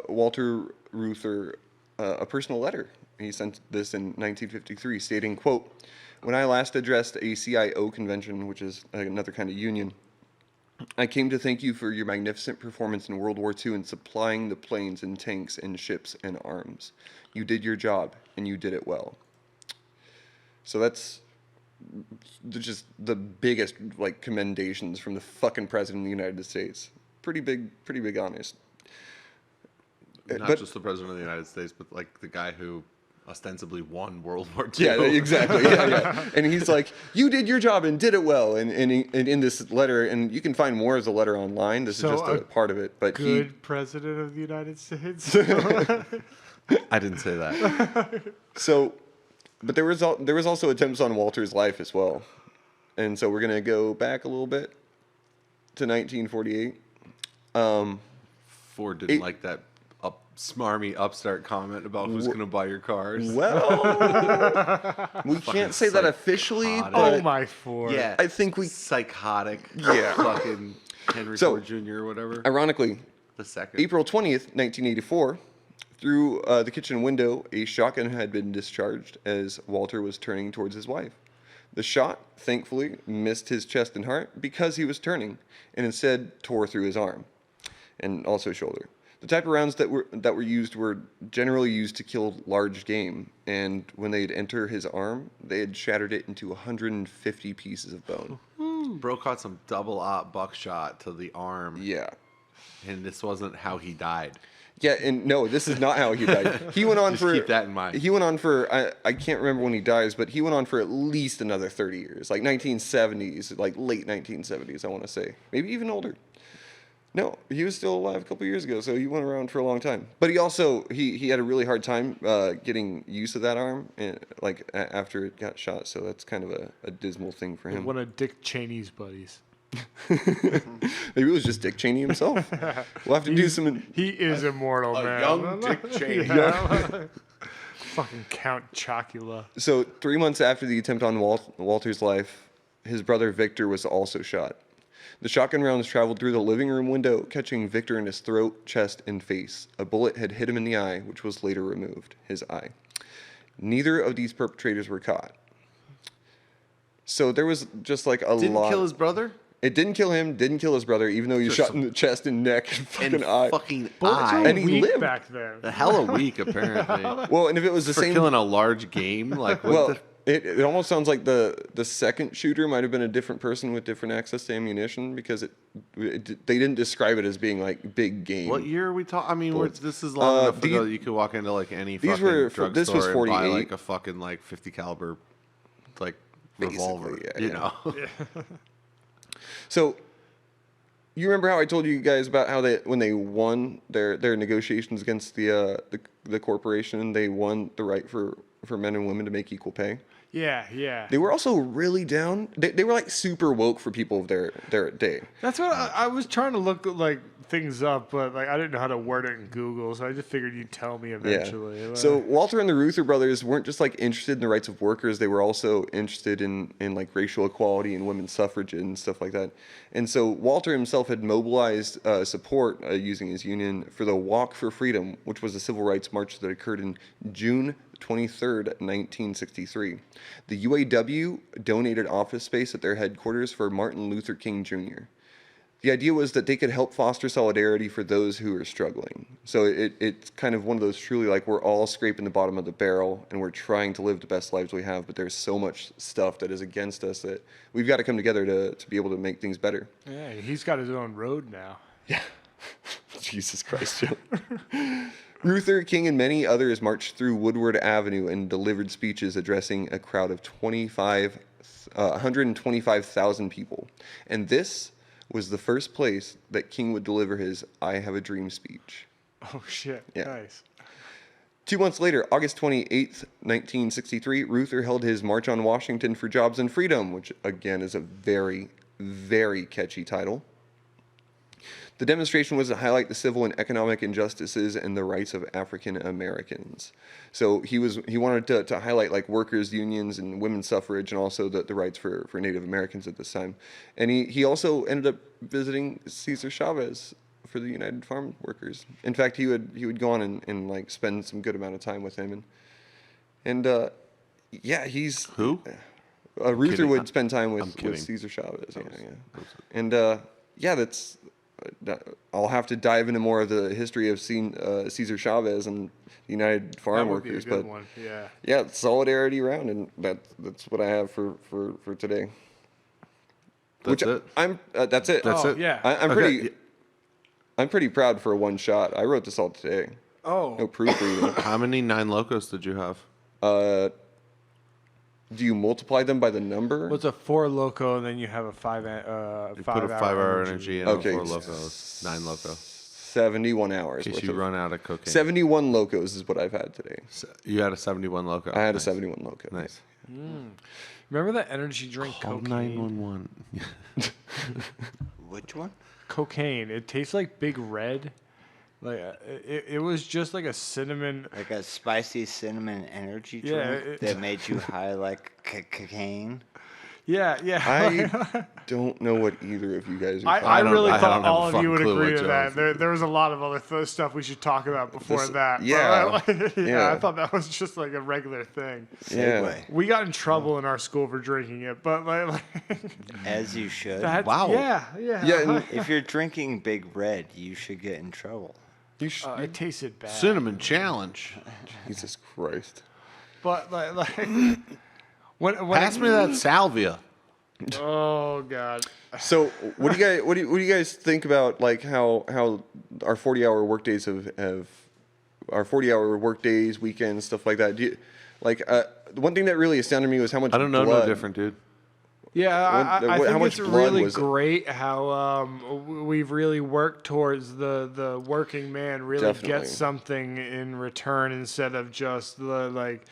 Speaker 1: Walter Reuther a personal letter. He sent this in 1953, stating, "Quote: When I last addressed a CIO convention, which is another kind of union, I came to thank you for your magnificent performance in World War II in supplying the planes and tanks and ships and arms. You did your job, and you did it well." So that's just the biggest like commendations from the fucking president of the United States. Pretty big honest.
Speaker 2: Not just the president of the United States, but like the guy who ostensibly won World War II.
Speaker 1: Yeah, exactly. Yeah. And he's like, "You did your job and did it well." And in this letter, and you can find more as a letter online. This
Speaker 3: So
Speaker 1: is just a part of it. But
Speaker 3: Good president of the United States.
Speaker 2: I didn't say that.
Speaker 1: But there was also attempts on Walter's life as well. And so we're gonna go back a little bit to 1948.
Speaker 2: Ford didn't like that smarmy upstart comment about who's going to buy your cars.
Speaker 1: Well, we can't say that officially, but
Speaker 3: Oh my Ford.
Speaker 2: Yeah,
Speaker 1: I think we.
Speaker 2: psychotic.
Speaker 1: Yeah.
Speaker 2: Fucking Henry
Speaker 1: So,
Speaker 2: Ford Jr. or whatever.
Speaker 1: Ironically,
Speaker 2: The second.
Speaker 1: April 20th, 1984, through the kitchen window, a shotgun had been discharged as Walter was turning towards his wife. The shot, thankfully, missed his chest and heart because he was turning, and instead tore through his arm and also shoulder. The type of rounds that were used were generally used to kill large game, and when they'd enter his arm, they had shattered it into 150 pieces of bone.
Speaker 2: Bro caught some double-aught buckshot to the arm,
Speaker 1: Yeah.
Speaker 2: and this wasn't how he died.
Speaker 1: Yeah, and no, this is not how he died. He went on
Speaker 2: Just
Speaker 1: for
Speaker 2: keep that in mind.
Speaker 1: He went on for I can't remember when he dies, but he went on for at least another 30 years, like 1970s, like late 1970s, I want to say, maybe even older. No, he was still alive a couple years ago, so he went around for a long time. But he also he had a really hard time getting use of that arm, and like after it got shot. So that's kind of a dismal thing for him.
Speaker 3: One of Dick Cheney's buddies.
Speaker 1: Maybe it was just Dick Cheney himself. We'll have to do some.
Speaker 3: He is immortal, man.
Speaker 2: young Dick Cheney.
Speaker 3: Yeah. Fucking Count Chocula.
Speaker 1: So 3 months after the attempt on Walter's life, his brother Victor was also shot. The shotgun rounds traveled through the living room window, catching Victor in his throat, chest, and face. A bullet had hit him in the eye, which was later removed, his eye. Neither of these perpetrators were caught. So there was just like a lot.
Speaker 2: Didn't kill his brother?
Speaker 1: It didn't kill him, didn't kill his brother, even though he was shot in the chest and neck and fucking
Speaker 2: And
Speaker 1: eye.
Speaker 2: fucking
Speaker 3: Bullets
Speaker 2: eye.
Speaker 3: were
Speaker 1: And he
Speaker 3: weak
Speaker 1: lived.
Speaker 3: back then.
Speaker 2: A hella week, apparently.
Speaker 1: Well, and if it was the
Speaker 2: For
Speaker 1: same.
Speaker 2: killing a large game? Like, what
Speaker 1: Well,
Speaker 2: the...
Speaker 1: it almost sounds like the second shooter might have been a different person with different access to ammunition because they didn't describe it as being like big game.
Speaker 2: What year are we talking? I mean,
Speaker 1: Bullets.
Speaker 2: this is long enough ago
Speaker 1: these-
Speaker 2: that you could walk into like any
Speaker 1: these
Speaker 2: fucking
Speaker 1: were-
Speaker 2: drugstore
Speaker 1: this was
Speaker 2: and buy
Speaker 1: 48.
Speaker 2: like a fucking like 50 caliber like revolver.
Speaker 1: Basically, yeah,
Speaker 2: you
Speaker 1: yeah.
Speaker 2: know.
Speaker 1: So, you remember how I told you guys about how when they won their negotiations against the corporation, they won the right for men and women to make equal pay?
Speaker 3: Yeah, yeah.
Speaker 1: They were also really down. They were like super woke for people of their day.
Speaker 3: That's what I was trying to look like things up, but like I didn't know how to word it in Google, so I just figured you'd tell me eventually.
Speaker 1: Yeah.
Speaker 3: Like,
Speaker 1: So Walter and the Reuther brothers weren't just like interested in the rights of workers; they were also interested in like racial equality and women's suffrage and stuff like that. And so Walter himself had mobilized support using his union for the Walk for Freedom, which was a civil rights march that occurred in June 23rd, 1963. The UAW donated office space at their headquarters for Martin Luther King Jr. The idea was that they could help foster solidarity for those who are struggling. So it's kind of one of those truly like we're all scraping the bottom of the barrel and we're trying to live the best lives we have, but there's so much stuff that is against us that we've got to come together to be able to make things better.
Speaker 3: yeah, he's got his own road now.
Speaker 1: Jesus Christ, Joe. Reuther, King, and many others marched through Woodward Avenue and delivered speeches addressing a crowd of 125,000 people. And this was the first place that King would deliver his I Have a Dream speech.
Speaker 3: Oh shit!
Speaker 1: Yeah.
Speaker 3: Nice.
Speaker 1: 2 months later, August 28th, 1963, Reuther held his March on Washington for Jobs and Freedom, which again is a very, very catchy title. The demonstration was to highlight the civil and economic injustices and the rights of African Americans. So he wanted to highlight like workers' unions and women's suffrage and also the rights for Native Americans at this time. And he also ended up visiting Cesar Chavez for the United Farm Workers. In fact, he would go on and like spend some good amount of time with him. And yeah, he's...
Speaker 2: Who?
Speaker 1: Reuther would spend time with
Speaker 2: kidding.
Speaker 1: Cesar Chavez. Yeah. And yeah, that's... I'll have to dive into more of the history of Cesar Chavez and the United Farm
Speaker 3: That would be a
Speaker 1: Workers,
Speaker 3: good
Speaker 1: but
Speaker 3: one. Yeah.
Speaker 1: yeah, solidarity around, and that's what I have for today.
Speaker 2: That's it?
Speaker 1: That's it.
Speaker 2: That's
Speaker 3: Oh,
Speaker 2: it?
Speaker 3: yeah.
Speaker 1: I'm pretty proud for a one shot. I wrote this all today.
Speaker 3: Oh.
Speaker 1: No proofreading.
Speaker 2: How many 9 locos did you have?
Speaker 1: Do you multiply them by the number?
Speaker 3: What's a 4 loco, and then you have a 5
Speaker 2: You put a 5-hour energy and
Speaker 1: Okay.
Speaker 2: 4 locos, 9 locos.
Speaker 1: 71 hours.
Speaker 2: In case
Speaker 1: worth
Speaker 2: you
Speaker 1: of-
Speaker 2: run out of cocaine.
Speaker 1: 71 locos is what I've had today.
Speaker 2: You had a 71 loco.
Speaker 1: I had
Speaker 2: Nice.
Speaker 1: a 71 loco.
Speaker 2: Nice.
Speaker 3: Remember that energy drink
Speaker 2: Call
Speaker 3: cocaine?
Speaker 2: 911.
Speaker 4: Which one?
Speaker 3: Cocaine. It tastes like Big Red. Like it was just like a cinnamon.
Speaker 4: Like a spicy cinnamon energy drink
Speaker 3: Yeah,
Speaker 4: that made you high like cocaine.
Speaker 3: Yeah, yeah.
Speaker 1: I don't know what either of you guys are
Speaker 3: I
Speaker 1: talking
Speaker 3: really
Speaker 2: I
Speaker 3: thought
Speaker 2: don't have
Speaker 3: all
Speaker 2: a
Speaker 3: of you
Speaker 2: fucking
Speaker 3: would
Speaker 2: clue
Speaker 3: agree
Speaker 2: what
Speaker 3: to
Speaker 2: Joe's-
Speaker 3: that. There was a lot of other stuff we should talk about before
Speaker 1: This-
Speaker 3: that. but,
Speaker 1: yeah.
Speaker 3: yeah,
Speaker 1: Yeah.
Speaker 3: I thought that was just like a regular thing.
Speaker 1: Yeah.
Speaker 4: Segue.
Speaker 3: We got in trouble in our school for drinking it, but like
Speaker 4: As you should.
Speaker 3: that's,
Speaker 2: Wow.
Speaker 3: Yeah, yeah.
Speaker 1: Yeah, and
Speaker 4: If you're drinking Big Red, you should get in trouble.
Speaker 1: you sh-
Speaker 3: It tasted bad.
Speaker 2: Cinnamon challenge.
Speaker 1: Jesus Christ.
Speaker 3: But like when
Speaker 2: Pass me that salvia.
Speaker 3: Oh God.
Speaker 1: So, what do you guys think about like how our 40-hour workdays have our 40-hour workdays, weekends, stuff like that? Do you, like the one thing that really astounded me was how much
Speaker 2: I don't know
Speaker 1: blood,
Speaker 2: no different, dude.
Speaker 3: Yeah, I
Speaker 1: How
Speaker 3: think
Speaker 1: much
Speaker 3: it's
Speaker 1: blood
Speaker 3: really
Speaker 1: was it?
Speaker 3: great how we've really worked towards the working man really
Speaker 1: Definitely.
Speaker 3: gets something in return instead of just like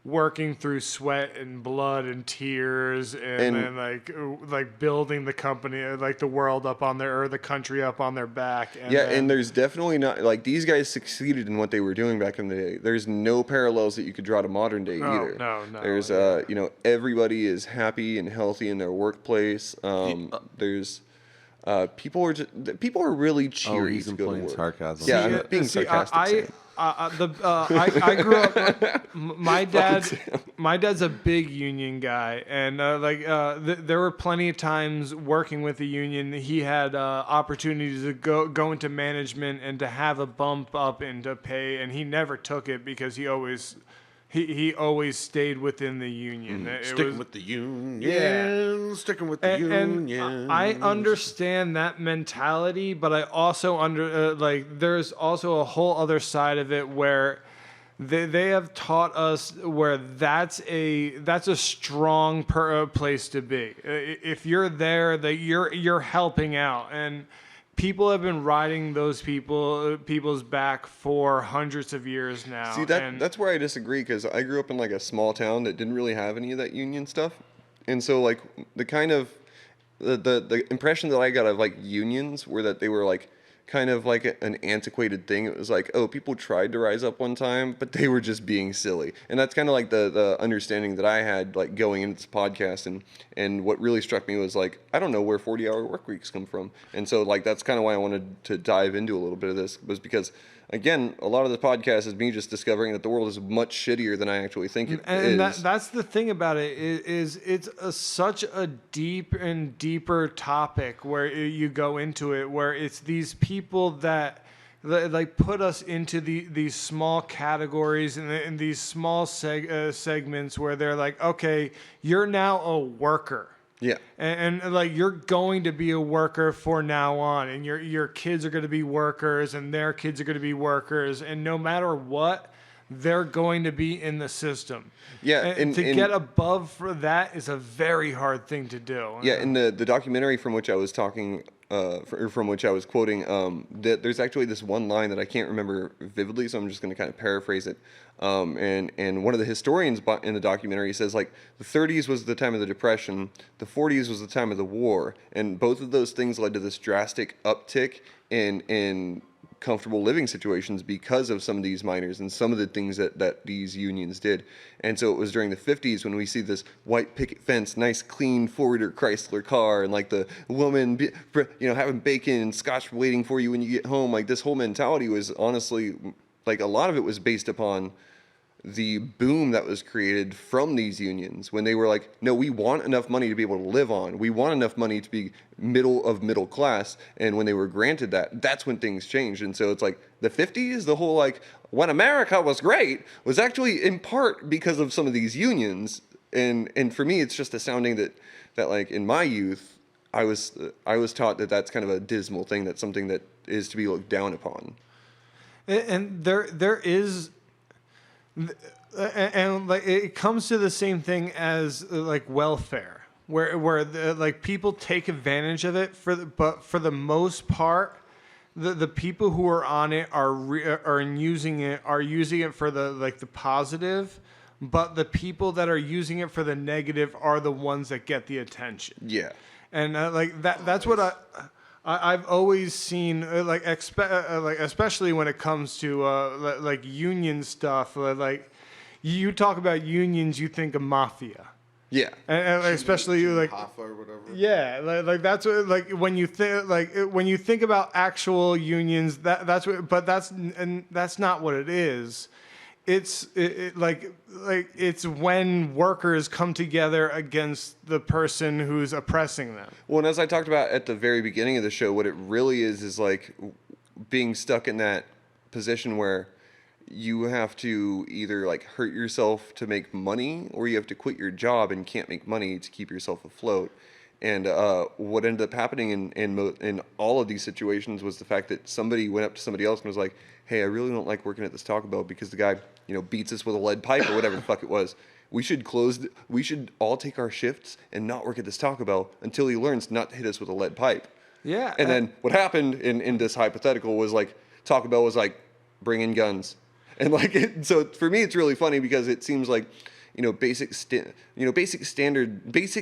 Speaker 3: working through sweat and blood and tears and then like building the company like the world up on their or the country up on their back. And
Speaker 1: Yeah,
Speaker 3: then,
Speaker 1: and there's definitely not like these guys succeeded in what they were doing back in the day. There's no parallels that you could draw to modern day either.
Speaker 3: No.
Speaker 1: There's you know, everybody is happy and healthy in their workplace. There's people are really cheery
Speaker 2: he's
Speaker 1: to go to
Speaker 2: employing
Speaker 1: work.
Speaker 2: sarcasm.
Speaker 1: Yeah,
Speaker 2: See,
Speaker 1: I'm being sarcastic. Sam.
Speaker 3: I grew up. My dad's a big union guy, and there were plenty of times working with the union. He had opportunities to go into management and to have a bump up into pay, and he never took it because he always stayed within the union.
Speaker 2: Sticking with the union.
Speaker 3: Yeah.
Speaker 2: Sticking with the
Speaker 3: And
Speaker 2: union.
Speaker 3: I understand that mentality, but I also there's also a whole other side of it where they have taught us where that's a strong place to be. If you're there, that you're helping out, and people have been riding those people's back for hundreds of years now.
Speaker 1: See, that's where I disagree because I grew up in like a small town that didn't really have any of that union stuff, and so like the kind of the impression that I got of like unions were that they were like kind of like an antiquated thing. It was like, oh, people tried to rise up one time, but they were just being silly. And that's kind of like the understanding that I had like going into this podcast. And what really struck me was like, I don't know where 40-hour work weeks come from. And so like that's kind of why I wanted to dive into a little bit of this, was because again, a lot of the podcast is me just discovering that the world is much shittier than I actually think it is.
Speaker 3: And that's the thing about it is it's such a deep and deeper topic where you go into it, where it's these people that like put us into these small categories and these small segments where they're like, okay, you're now a worker.
Speaker 1: Yeah.
Speaker 3: And like you're going to be a worker for now on, and your kids are going to be workers, and their kids are going to be workers, and no matter what, they're going to be in the system.
Speaker 1: Yeah,
Speaker 3: and to get above for that is a very hard thing to do.
Speaker 1: Yeah, in the documentary from which I was talking from which I was quoting, that there's actually this one line that I can't remember vividly, so I'm just going to kind of paraphrase it. And one of the historians in the documentary says, like, the 30s was the time of the Depression, the 40s was the time of the war, and both of those things led to this drastic uptick in comfortable living situations because of some of these miners and some of the things that these unions did. And so it was during the 50s when we see this white picket fence, nice clean four-wheeler Chrysler car, and like the woman, having bacon and scotch waiting for you when you get home. Like, this whole mentality was honestly, like, a lot of it was based upon the boom that was created from these unions when they were like, no, we want enough money to be able to live on. We want enough money to be middle class. And when they were granted that, that's when things changed. And so it's like the 50s, the whole like, when America was great, was actually in part because of some of these unions. And for me, it's just astounding that like in my youth, I was taught that that's kind of a dismal thing. That's something that is to be looked down upon.
Speaker 3: And there is, and like it comes to the same thing as like welfare, where like people take advantage of it but for the most part, the people who are on it are using it for the positive, but the people that are using it for the negative are the ones that get the attention.
Speaker 1: Yeah,
Speaker 3: and that's what I've always seen, especially when it comes to like union stuff. Like, you talk about unions, you think of mafia.
Speaker 1: Yeah,
Speaker 3: and especially like
Speaker 2: Hoffa or whatever.
Speaker 3: Yeah, like that's what, like when you think about actual unions, that's what, but that's not what it is. It's it's when workers come together against the person who's oppressing them.
Speaker 1: Well, and as I talked about at the very beginning of the show, what it really is like being stuck in that position where you have to either like hurt yourself to make money, or you have to quit your job and can't make money to keep yourself afloat. And what ended up happening in all of these situations was the fact that somebody went up to somebody else and was like, hey, I really don't like working at this Taco Bell because the guy, beats us with a lead pipe or whatever the fuck it was. We should all take our shifts and not work at this Taco Bell until he learns not to hit us with a lead pipe.
Speaker 3: Yeah.
Speaker 1: And then what happened in this hypothetical was like, Taco Bell was like, bring in guns. And like, so for me, it's really funny because it seems like, basic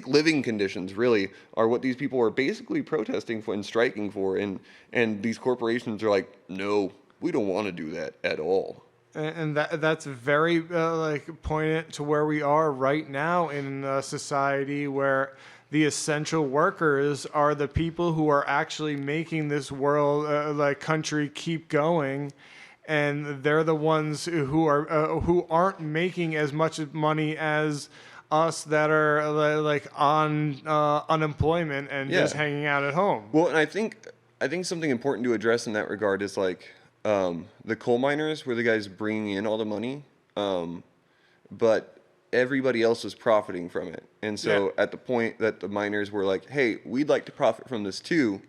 Speaker 1: living conditions really are what these people are basically protesting for and striking for. And these corporations are like, no, we don't want to do that at all.
Speaker 3: And that's very poignant to where we are right now in a society where the essential workers are the people who are actually making this world, country keep going. And they're the ones who aren't making as much money as us that are on unemployment and just hanging out at home.
Speaker 1: Well, and I think something important to address in that regard is like the coal miners were the guys bringing in all the money, but everybody else was profiting from it. And so at the point that the miners were like, "Hey, we'd like to profit from this too,"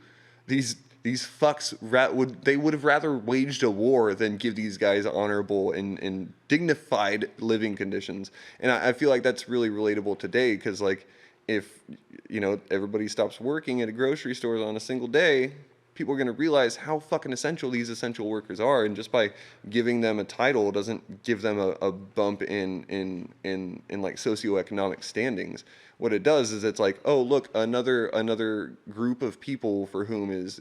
Speaker 1: these fucks would have rather waged a war than give these guys honorable and dignified living conditions. And I feel like that's really relatable today because, like, if everybody stops working at a grocery store on a single day, people are going to realize how fucking essential these essential workers are. And just by giving them a title doesn't give them a bump in like socioeconomic standings. What it does is it's like, oh, look, another group of people for whom is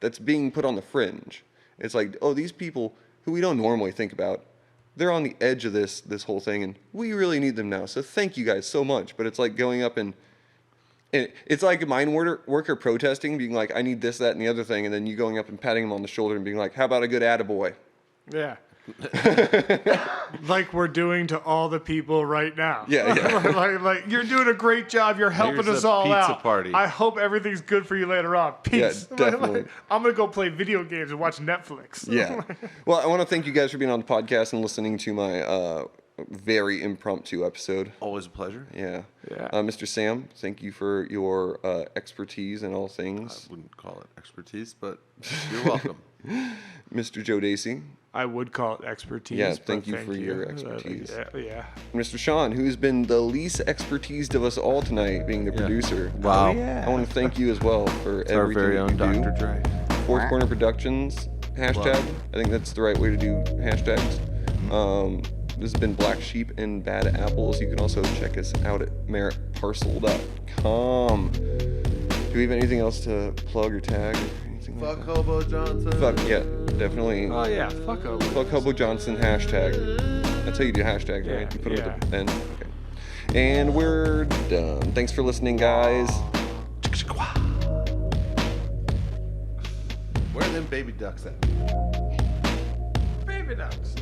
Speaker 1: that's being put on the fringe. It's like, oh, these people who we don't normally think about, they're on the edge of this whole thing, and we really need them now. So thank you guys so much. But it's like going up and it's like a mine worker protesting, being like, I need this, that, and the other thing, and then you going up and patting him on the shoulder and being like, how about a good attaboy?
Speaker 3: Yeah. Like we're doing to all the people right now.
Speaker 1: Yeah.
Speaker 3: like you're doing a great job. You're helping
Speaker 2: Here's
Speaker 3: us
Speaker 2: a
Speaker 3: all
Speaker 2: pizza
Speaker 3: out.
Speaker 2: Party.
Speaker 3: I hope everything's good for you later on. Peace.
Speaker 1: Yeah, definitely.
Speaker 3: I'm gonna go play video games and watch Netflix.
Speaker 1: Yeah. Well, I want to thank you guys for being on the podcast and listening to my very impromptu episode.
Speaker 2: Always a pleasure.
Speaker 1: Yeah.
Speaker 3: Yeah.
Speaker 1: Mr. Sam, thank you for your expertise in all
Speaker 2: I
Speaker 1: things.
Speaker 2: wouldn't call it expertise, but you're welcome.
Speaker 1: Mr. Joe Dacey.
Speaker 3: I would call it expertise.
Speaker 1: Yeah,
Speaker 3: but
Speaker 1: thank you for your expertise.
Speaker 3: Yeah.
Speaker 1: Mr. Sean, who's been the least expertised of us all tonight, being the producer.
Speaker 2: Wow.
Speaker 4: Oh, yeah.
Speaker 1: I want to thank you as well for
Speaker 2: It's our
Speaker 1: everything
Speaker 2: very
Speaker 1: that
Speaker 2: own
Speaker 1: you do.
Speaker 2: Dr. Dre.
Speaker 1: Fourth Corner Productions hashtag. I think that's the right way to do hashtags. This has been Black Sheep and Bad Apples. You can also check us out at meritparcel.com. Do we have anything else to plug or tag or anything like
Speaker 2: Fuck
Speaker 1: that?
Speaker 2: Hobo Johnson.
Speaker 1: Fuck yeah, definitely.
Speaker 3: Oh yeah. Fuck over.
Speaker 1: Fuck Hobo Johnson hashtag. That's how you do hashtags,
Speaker 3: Yeah,
Speaker 1: right? You put it
Speaker 3: yeah.
Speaker 1: at the end. Okay. And we're done. Thanks for listening, guys.
Speaker 2: Where are them baby ducks at?
Speaker 3: Baby ducks.